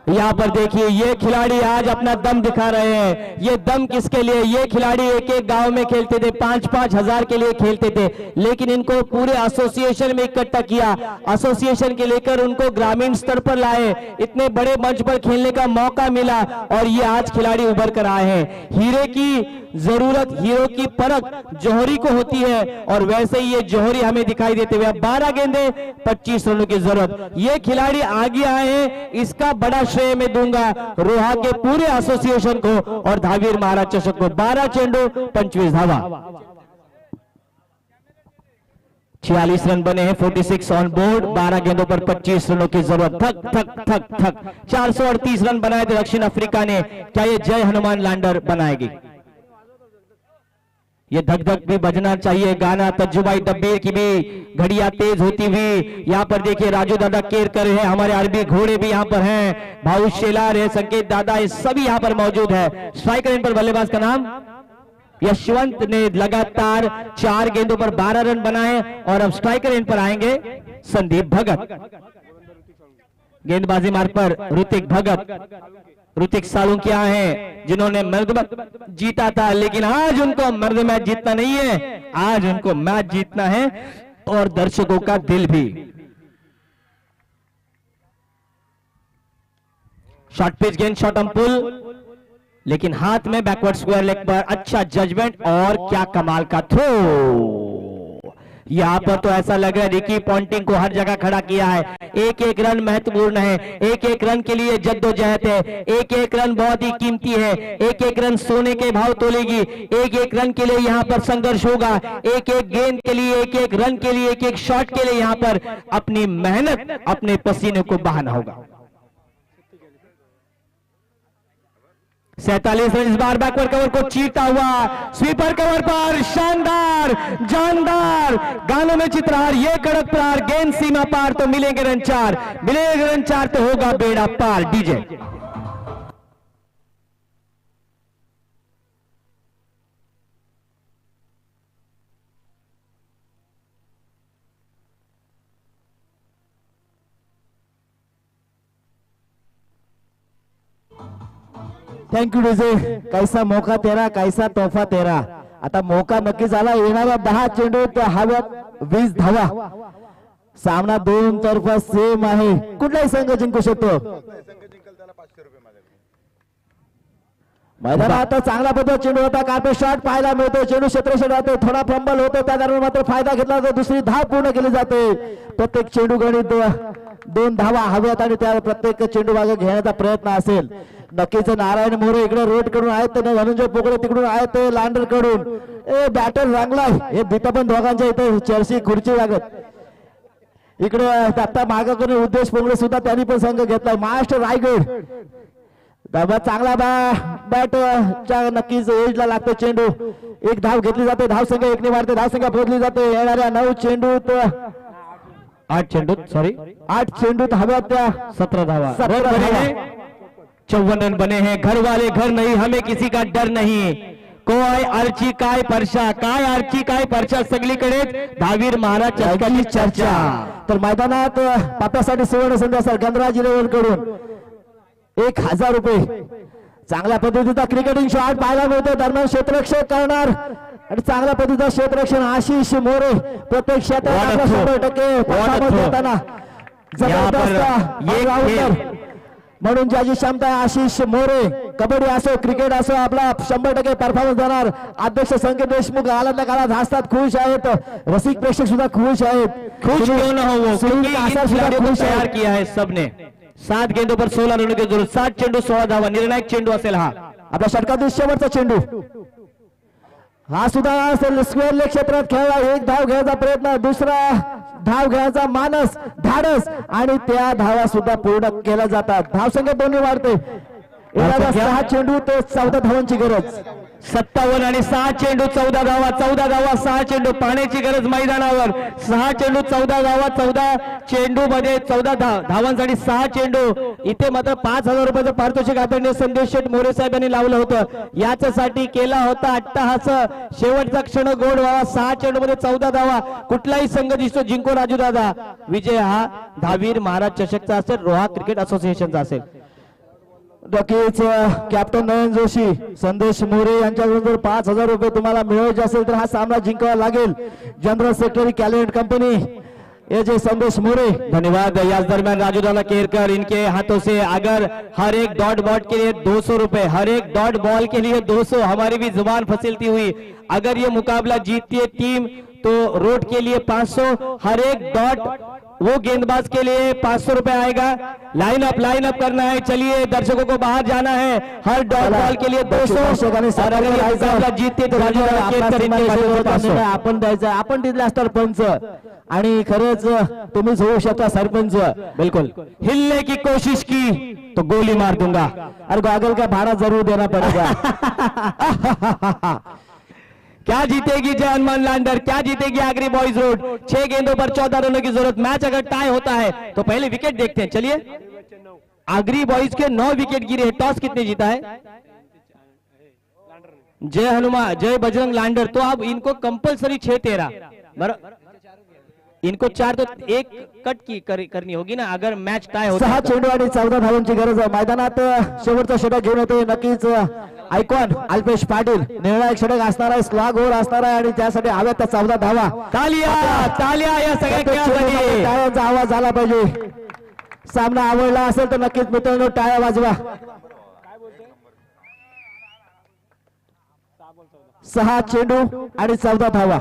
Speaker 3: यहां पर देखिए ये खिलाड़ी आज अपना दम दिखा रहे हैं. ये दम किसके लिए? ये खिलाड़ी एक एक गांव में खेलते थे, 5-5 हजार के लिए खेलते थे, लेकिन इनको पूरे एसोसिएशन में इकट्ठा किया, एसोसिएशन के लेकर उनको ग्रामीण स्तर पर लाए, इतने बड़े मंच पर खेलने का मौका मिला और ये आज खिलाड़ी उभर कर आए हैं. हीरे की जरूरत, हीरो की परख जौहरी को होती है और वैसे ही ये जौहरी हमें दिखाई देते हुए. 12 गेंदे 25 रनों की जरूरत. ये खिलाड़ी आगे आए हैं, इसका बड़ा श्रेय मैं दूंगा रोहा के पूरे एसोसिएशन को और धावीर महाराज चषक को. 12 चेंडू 25 धावा. 46 रन बने हैं, 46 ऑन बोर्ड. 12 गेंदों पर 25 रनों की जरूरत. थक थक थक थक 438 रन बनाए थे दक्षिण अफ्रीका ने. क्या ये जय हनुमान लैंडर बनाएगी? ये धक धक भी बजना चाहिए गाना. तजुबाई डब्बे की भी घड़ियां तेज होती हुई. यहाँ पर देखिए राजू दादा केरकर है, हमारे अरबी घोड़े भी यहाँ पर हैं, भाऊ शेलार है, संकेत दादा, ये सभी यहाँ पर मौजूद है. स्ट्राइकर इन पर बल्लेबाज का नाम यशवंत ने लगातार 4 गेंदों पर 12 रन बनाए और अब स्ट्राइकर इन पर आएंगे संदीप भगत. गेंदबाजी मार्ग पर ऋतिक भगत, ऋतिक सालुंकिया हैं जिन्होंने मर्द जीता था, लेकिन आज उनको मर्द मैच जीतना नहीं है, आज उनको मैच जीतना है और दर्शकों का दिल भी. शॉर्ट पिच गेंद, शॉर्ट ऑन पुल, लेकिन हाथ में बैकवर्ड स्क्वायर लेग पर. अच्छा जजमेंट और क्या कमाल का थ्रो. यहां पर तो ऐसा लग रहा है रिकी पॉन्टिंग को हर जगह खड़ा किया है. एक एक रन महत्वपूर्ण है, एक एक रन के लिए जद्दोजहद है, एक एक रन बहुत ही कीमती है, एक एक रन सोने के भाव तोलेगी, एक एक रन के लिए यहां पर संघर्ष होगा, एक एक गेंद के लिए, एक एक रन के लिए, एक एक शॉट के लिए यहां पर अपनी मेहनत, अपने पसीने को बहाना होगा. 47 रन इस बार बैकवर्ड कवर को चीरता हुआ. स्वीपर कवर पर शानदार जानदार गालों में चित्रहार. ये कड़क प्रहार, गेंद सीमा पार तो मिलेंगे रन 4, मिलेंगे रन 4 तो होगा बेड़ा पार. DJ
Speaker 1: thank you DJ. कैसा मौका तेरा, कैसा तोहफा तेरा. आता मौका नक्की झाला. येणारा 10 चेंडू हव्यात 20 धावा. सामना दोन तर्फा सेम आहे. कुठलाही संघ जिंकू शकतो. मैदानात आता चांगला पद्धत चेंडू होता, कार्पेट शॉट पाहायला मिळतो, चेंडू क्षेत्ररक्षण राहतो, थोडा फंबल होतो, त्या दरम्यान मात्र फायदा घेतला जातो, दुसरी धाव पूर्ण केली जाते. प्रत्येक चेंडू गणित 2 धावा हव्यात आणि त्या प्रत्येक चेंडू मागे घेण्याचा प्रयत्न असेल. नक्कीच नारायण मोरे इकडे रोड कडून आहेत, धनंजय पोकळे तिकडून आहेत लांडर कडून. बॅटर रंगलाय. हे भीता पण दोघांच्या इथे चर्ची खुर्ची लागत. इकडे आता मागे कोणी उद्देश पोंगळे सुद्धा त्यांनी पण संघ घेतलाय. महाराष्ट्र रायगड चांगला बॅट नक्कीच एजला लागतो चेंडू. एक धाव घेतली जाते, धाव संख्या 1 ने वाढते, धाव संख्या पोहोचली जाते. येणाऱ्या 9 चेंडूत
Speaker 3: 8 चेंडूत
Speaker 1: 8 चेंडूत हव्यात त्या
Speaker 3: 17 धावा.
Speaker 1: 17 धावा.
Speaker 3: 54 रन बने हैं. घर वाले घर नहीं, हमें किसी का डर नहीं. काय आर्ची काय परशा, काय आर्ची काय परशा, सगळीकडे दहावीर महाराज चषकाची चर्चा.
Speaker 1: तर मैदानात पाप्यासाठी सुवर्ण संधी असेल गणराज इलेव्हन कडून 1000 रुपये. चांगल्या पद्धतीचा क्रिकेटिंग शॉट पाहायला मिळतो. दरम्यान क्षेत्ररक्षण करणार आणि चांगल्या पद्धतीचं क्षेत्ररक्षण आशिष मोरे प्रत्येक क्षेत्रात 100% performance देताना जबरदस्त
Speaker 3: एक
Speaker 1: all-rounder म्हणून ज्याची क्षमता आहे आशिष मोरे. कबड्डी असो क्रिकेट असो आपला 100% परफॉर्मन्स देणार. अध्यक्ष संकेत देशमुख आनंद काळात हसतात, खुश आहेत. रसिक प्रेक्षक सुद्धा खुश आहेत.
Speaker 3: खुश क्यों ना हो वो,
Speaker 1: सुनील
Speaker 3: क्योंकि
Speaker 1: कासार
Speaker 3: इन
Speaker 1: सुद्धा
Speaker 3: खिलाड़ियों को
Speaker 1: खुश
Speaker 3: तैयार
Speaker 1: आहेत.
Speaker 3: किया है सबने. 7 गेंदों पर 16 रनों की जरूरत. 7 चेंडू 16 धावा, निर्णायक चेंडू असेल हा.
Speaker 1: आपल्या षटकातील शेवटचा चेंडू हा सुद्धा असेल. स्क्वेअर लेग क्षेत्रात खेळला. एक धाव घ्यायचा प्रयत्न, दुसरा धाव घ्यायचा मानस धाडस आणि त्या धावा सुद्धा पूर्ण केल्या जातात. धावसंख्या दोन्ही वाढते. 6 चेंडू ते 14 धावांची गरज.
Speaker 3: 57 आणि 6 चेंडू 14 धावा. 14 धावा 6 चेंडू. पाण्याची गरज मैदानावर. 6 चेंडू 14 धावा. 14 चेंडू मध्ये 14 धावांसाठी 6 चेंडू. इथे मात्र 5000 रुपयाचं पारितोषिक आदरणीय संदेश शेठ मोरे साहेब यांनी लावलं होतं. याच्यासाठी केला होता अट्टहास. शेवटचा क्षण गोड व्हावा. 6 चेंडू मध्ये 14 धावा. कुठलाही संघ दिसतो जिंको राजू दादा. विजय हा दहावीर महाराज चषकचा असेल, रोहा क्रिकेट असोसिएशनचा असेल.
Speaker 1: नक्कीच कॅप्टन नयन जोशी संदेश मोरे यांच्याकडून जर 5000 रुपये तुम्हाला मिळवायचे असेल तर हा सामना जिंकावा लागेल. जनरल सेक्रेटरी कॅलेंट कंपनी ये जे संदेश मोरे.
Speaker 3: धन्यवाद. याच दरमियान राजू दादा केरकर, इनके हाथों से अगर हर एक डॉट बॉल के लिए 200 रुपए, हर एक डॉट बॉल के लिए 200. हमारी भी जुबान फंसिलती हुई. अगर ये मुकाबला जीतती है टीम तो रोड के लिए 500, हर एक डॉट वो गेंदबाज के लिए 500 रुपए आएगा. लाइन अप करना है. चलिए दर्शकों को बाहर जाना है. हर डॉट बॉल के लिए 200 और अगर ये मुकाबला जीतते तो राजू दादा केरकर इनके हिस्से 500.
Speaker 1: आपण द्यायचं. आपण तिथले असतात पंच आणि खरंच तुम्हीच होऊ शकता सरपंच.
Speaker 3: बिल्कुल. हिलने की कोशिश की तो गोली मार दूंगा.
Speaker 1: अरे गॉगल का भाड़ा जरूर देना पड़ेगा.
Speaker 3: क्या जीतेगी जय हनुमान लैंडर, क्या जीतेगी आगरी बॉयज रोड. 6 गेंदों पर 14 रनों की जरूरत. मैच अगर टाई होता है तो पहले विकेट देखते हैं. चलिए आगरी बॉयज के 9 विकेट गिरे हैं. टॉस कितने जीता है? जय हनुमान जय बजरंग लैंडर. तो अब इनको कंपलसरी 6-13 बराबर. इनको 4 तो 1 कट की करनी होगी ना अगर मैच टाय होता
Speaker 1: 6
Speaker 3: है तो.
Speaker 1: चेंडू आणि 14 धावांची गरज आहे. मैदानात शेवटचा षटक घेऊन येतोय नक्कीच आयकॉन अल्पेश पाटील. निर्णायक षटक असणार आहे, स्लॉग ओव्हर असणार आहे आणि त्यासाठी हव्यात त्या 14 धावा.
Speaker 3: तालिया या सगळ्या खेळासाठी.
Speaker 1: टाळ्यांचा आवाज झाला पाहिजे. सामना आवडला असेल तर नक्कीच मित्रांनो टाळ्या वाजवा. 6 चेंडू आणि 14 धावा.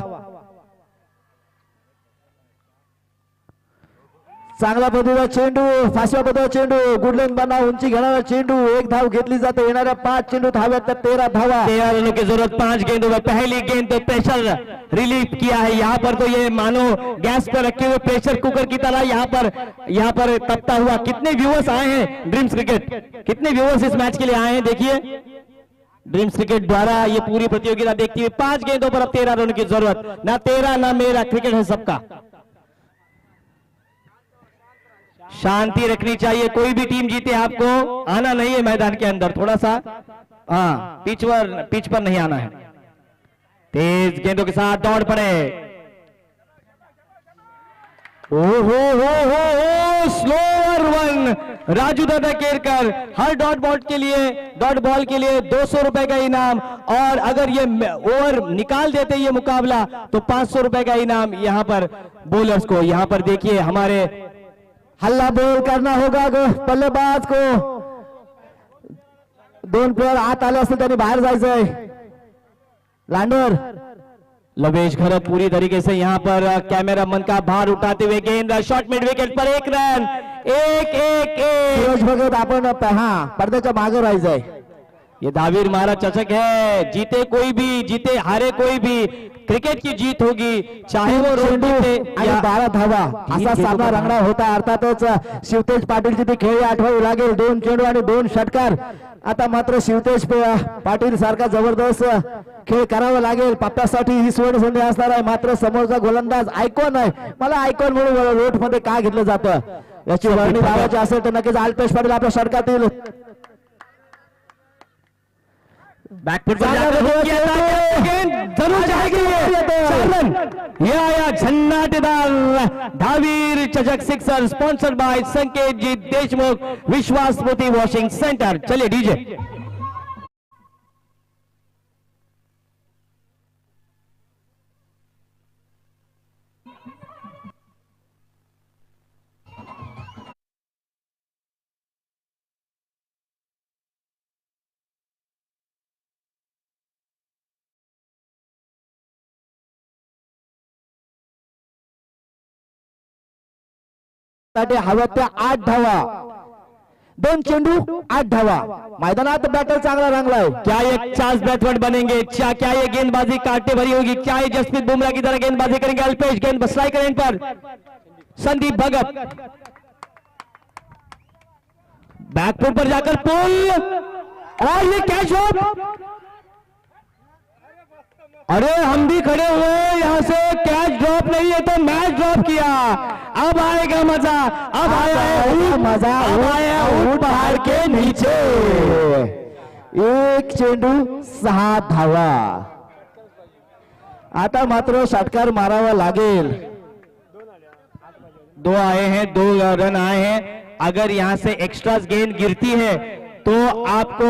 Speaker 1: चांगला पद्धतीचा चेंडू, फासव्या पद्धतीचा चेंडू, गुडलेन बना उंची घेणारा चेंडू. 1 धाव घेतली जाते. येणाऱ्या 5 चेंडू धाव्यात त्या 13 धावा.
Speaker 3: 13 रनों की जरूरत 5 गेंदों में. पहली गेंद तो प्रेशर रिलीफ किया है. यहाँ पर तो ये मानो गैस पर रखे हुए प्रेशर कुकर की तरह यहाँ पर तपता हुआ. कितने व्यूअर्स आए हैं ड्रीम्स क्रिकेट, कितने व्यूअर्स इस मैच के लिए आए हैं देखिए. ड्रीम्स क्रिकेट द्वारा ये पूरी प्रतियोगिता देखती हुई 5 गेंदों पर अब 13 रनों की जरूरत. ना तेरा ना मेरा, क्रिकेट है सबका. शांति रखनी चाहिए. कोई भी टीम जीते आपको आना नहीं है मैदान के अंदर. थोड़ा सा हाँ पिच पर नहीं आना है. तेज गेंदों के साथ दौड़ पड़े. हो स्लोअर वन. राजू दादा केरकर. हर डॉट बॉल के लिए 200 रुपए का इनाम. और अगर ये ओवर निकाल देते ये मुकाबला तो 500 रुपए का इनाम यहाँ पर बॉलर्स को. यहाँ पर देखिए हमारे
Speaker 1: हल्ला बोल करना होगा बल्लेबाज को. 2 प्लेयर आत आले असतील त्यांनी बाहेर जायचंय. लांडर
Speaker 3: लवेश खरत पूरी तरीके से यहाँ पर कैमरा मन का भार उठाते हुए गेंद शॉर्ट मिड विकेट पर 1 रन. 1-1.
Speaker 1: सूरज भगत आपण पडद्याच्या मागे राहायचंय.
Speaker 3: ये दावीर महाराज चषक है. जीते कोई भी, जीते हारे कोई भी, क्रिकेट की जीत होगी. चाहे वो रोड
Speaker 1: आणि 12 धावा असा सामना रंगणार होता. अर्थातच शिवतेज पाटीलची ती खेळी आठवावी लागेल. 2 चेंडू आणि 2 षटकार. आता मात्र शिवतेज पाटील सारखा जबरदस्त खेळ करावा लागेल. पप्प्यासाठी ही सुवर्ण संधी असणार आहे. मात्र समोरचा गोलंदाज आयकॉन आहे. मला आयकॉन म्हणून रोट मध्ये का घेतलं जातं याची वर्णी लावायची असेल तर नक्कीच अल्पेश पाटील आपल्या षटकातील
Speaker 3: बैकफुट पर जाकर रोक किया था, गेंद जरूर जाएगी ये 4 रन। ये आया झन्नाटेदार धावीर चषक सिक्सर, स्पॉन्सर्ड बाय संकेत जी देशमुख विश्वास स्मृति वॉशिंग सेंटर। चलिए डीजे।
Speaker 1: साठी हव्यात त्या 8 धावा, 2 चेंडू 8 धावा। मैदानात बॅटर चांगला रंगलाय।
Speaker 3: क्या ये चार्ल्स ब्रैथवाइट बनेंगे? क्या ये गेंदबाजी काटने भरी होगी? क्या ये जसप्रीत बुमराह की तरह गेंदबाजी करेंगे? अल्पेश गेंद स्ट्राइकर एंड पर संदीप भगत, बैकफुट पर जाकर पुल और ये कैच आउट। अरे हम भी खड़े हुए यहाँ से, कैच ड्रॉप नहीं है तो मैच ड्रॉप किया। अब आएगा मजा, अब आया
Speaker 1: मजा,
Speaker 3: अब आया
Speaker 1: ऊट पहाड़ के नीचे। 1 चेंडू 6 धावा। आता मात्र षटकार मारावा लागेल।
Speaker 3: 2 आए हैं, 2 रन आए हैं। अगर यहां से एक्स्ट्रा गेंद गिरती है तो आपको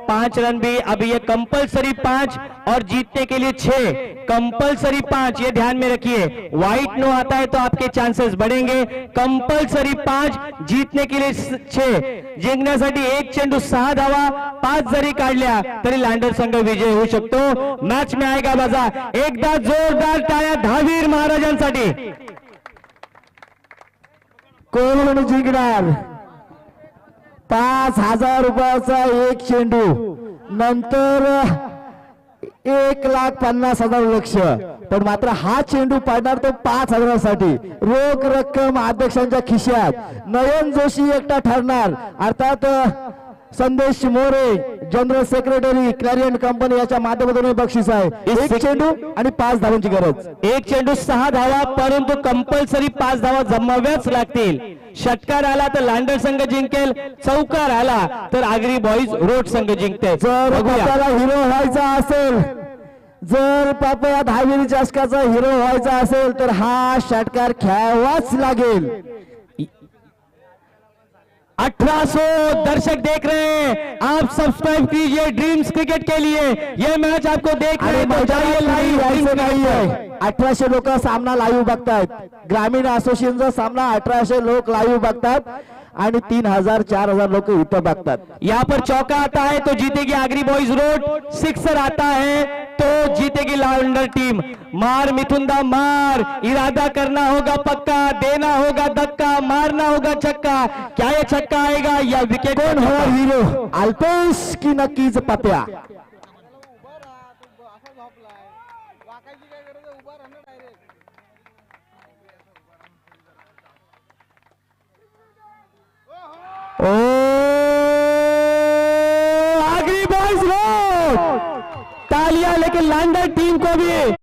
Speaker 3: 5 रन भी, अभी ये कंपलसरी 5 और जीतने के लिए 6, कंपलसरी 5, ये ध्यान में रखिए। वाइट नो आता है तो आपके चांसेस बढ़ेंगे। कंपलसरी 5, जीतने के लिए 6, जिंकण्यासाठी 1 चेंडू 6 धावा, 5 जरी काढल्या तरी लांडर संघ विजय होऊ शकतो। मॅच में आएगा मजा। एकदा जोरदार टाळ्या धावीर महाराजांसाठी।
Speaker 1: कोण जिंकणार? 5,000 रुपयाचा 1 चेंडू, नंतर 1,50,000 लक्ष। पण मात्र हा चेंडू पडणार तो 5,000 साठी। रोख रक्कम अध्यक्षांच्या खिशात। नयन जोशी एकटा ठरणार, अर्थात संदेश मोरे जनरल सेक्रेटरी क्लॅरियन कंपनी याच्या माध्यमातून बक्षीस आहे। 1 चेंडू आणि 5 धावांची गरज।
Speaker 3: 1 चेंडू 6 धावा, परंतु कंपल्सरी 5 धावा जमाव्याच लागतील। षटकार आला तर लांडर संघ जिंकेल, चौकार आला तर आगरी बॉईज रोड संघ जिंकते।
Speaker 1: जर पापाला हिरो व्हायचा असेल, जर पापा या धावीर चषकाचा हिरो व्हायचा असेल तर हा षटकार खेळावाच लागेल।
Speaker 3: 1800 दर्शक देख रहे हैं, आप सब्सक्राइब कीजिए ड्रीम्स क्रिकेट के लिए। ये मैच आपको देख रहे हैं तो जाइए लाइव।
Speaker 1: 1800 लोक सामना लाईव्ह बघतायत। ग्रामीण असोसिएशनचा सामना 1800 लोक लाईव्ह बघतात आणि 3,000-4,000 लोक इथं बघतात।
Speaker 3: यहाँ पर चौका आता है तो जीतेगी आगरी बॉयज रोड, सिक्सर आता है तो जीतेगी लाउंडर टीम। मार मिथुंदा मार, इरादा करना होगा पक्का, देना होगा धक्का, मारना होगा छक्का। क्या ये छक्का आएगा या विकेट?
Speaker 1: कोण होणार हिरो, अल्पेश की नक्कीच पप्या?
Speaker 3: ओ आगरी बॉयज रोड, तालियां लेकिन लांडर टीम को भी।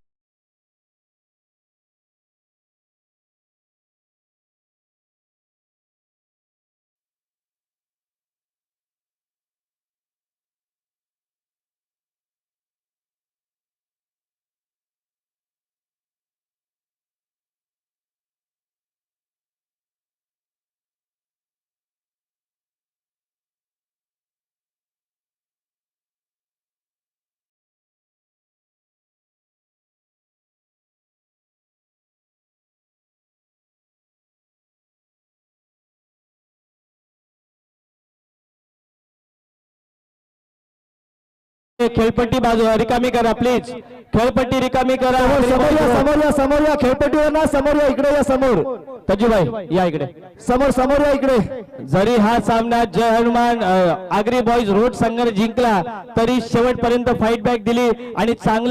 Speaker 3: खेळपट्टी बाजू रिकामी करा प्लीज, खेळपट्टी रिकामी करा।
Speaker 1: समोर या, समोर या, समोर या, खेळपट्टीवर ना, समोर या, इकडे या, समोर।
Speaker 3: तज्जूभाई या इकडे,
Speaker 1: समोर समोर या, इकडे।
Speaker 3: जरी हा सामना जय हनुमान आगरी बॉयज रोड संघाने जिंकला तरी शेवटपर्यंत फाईट बॅक दिली आणि चांगलं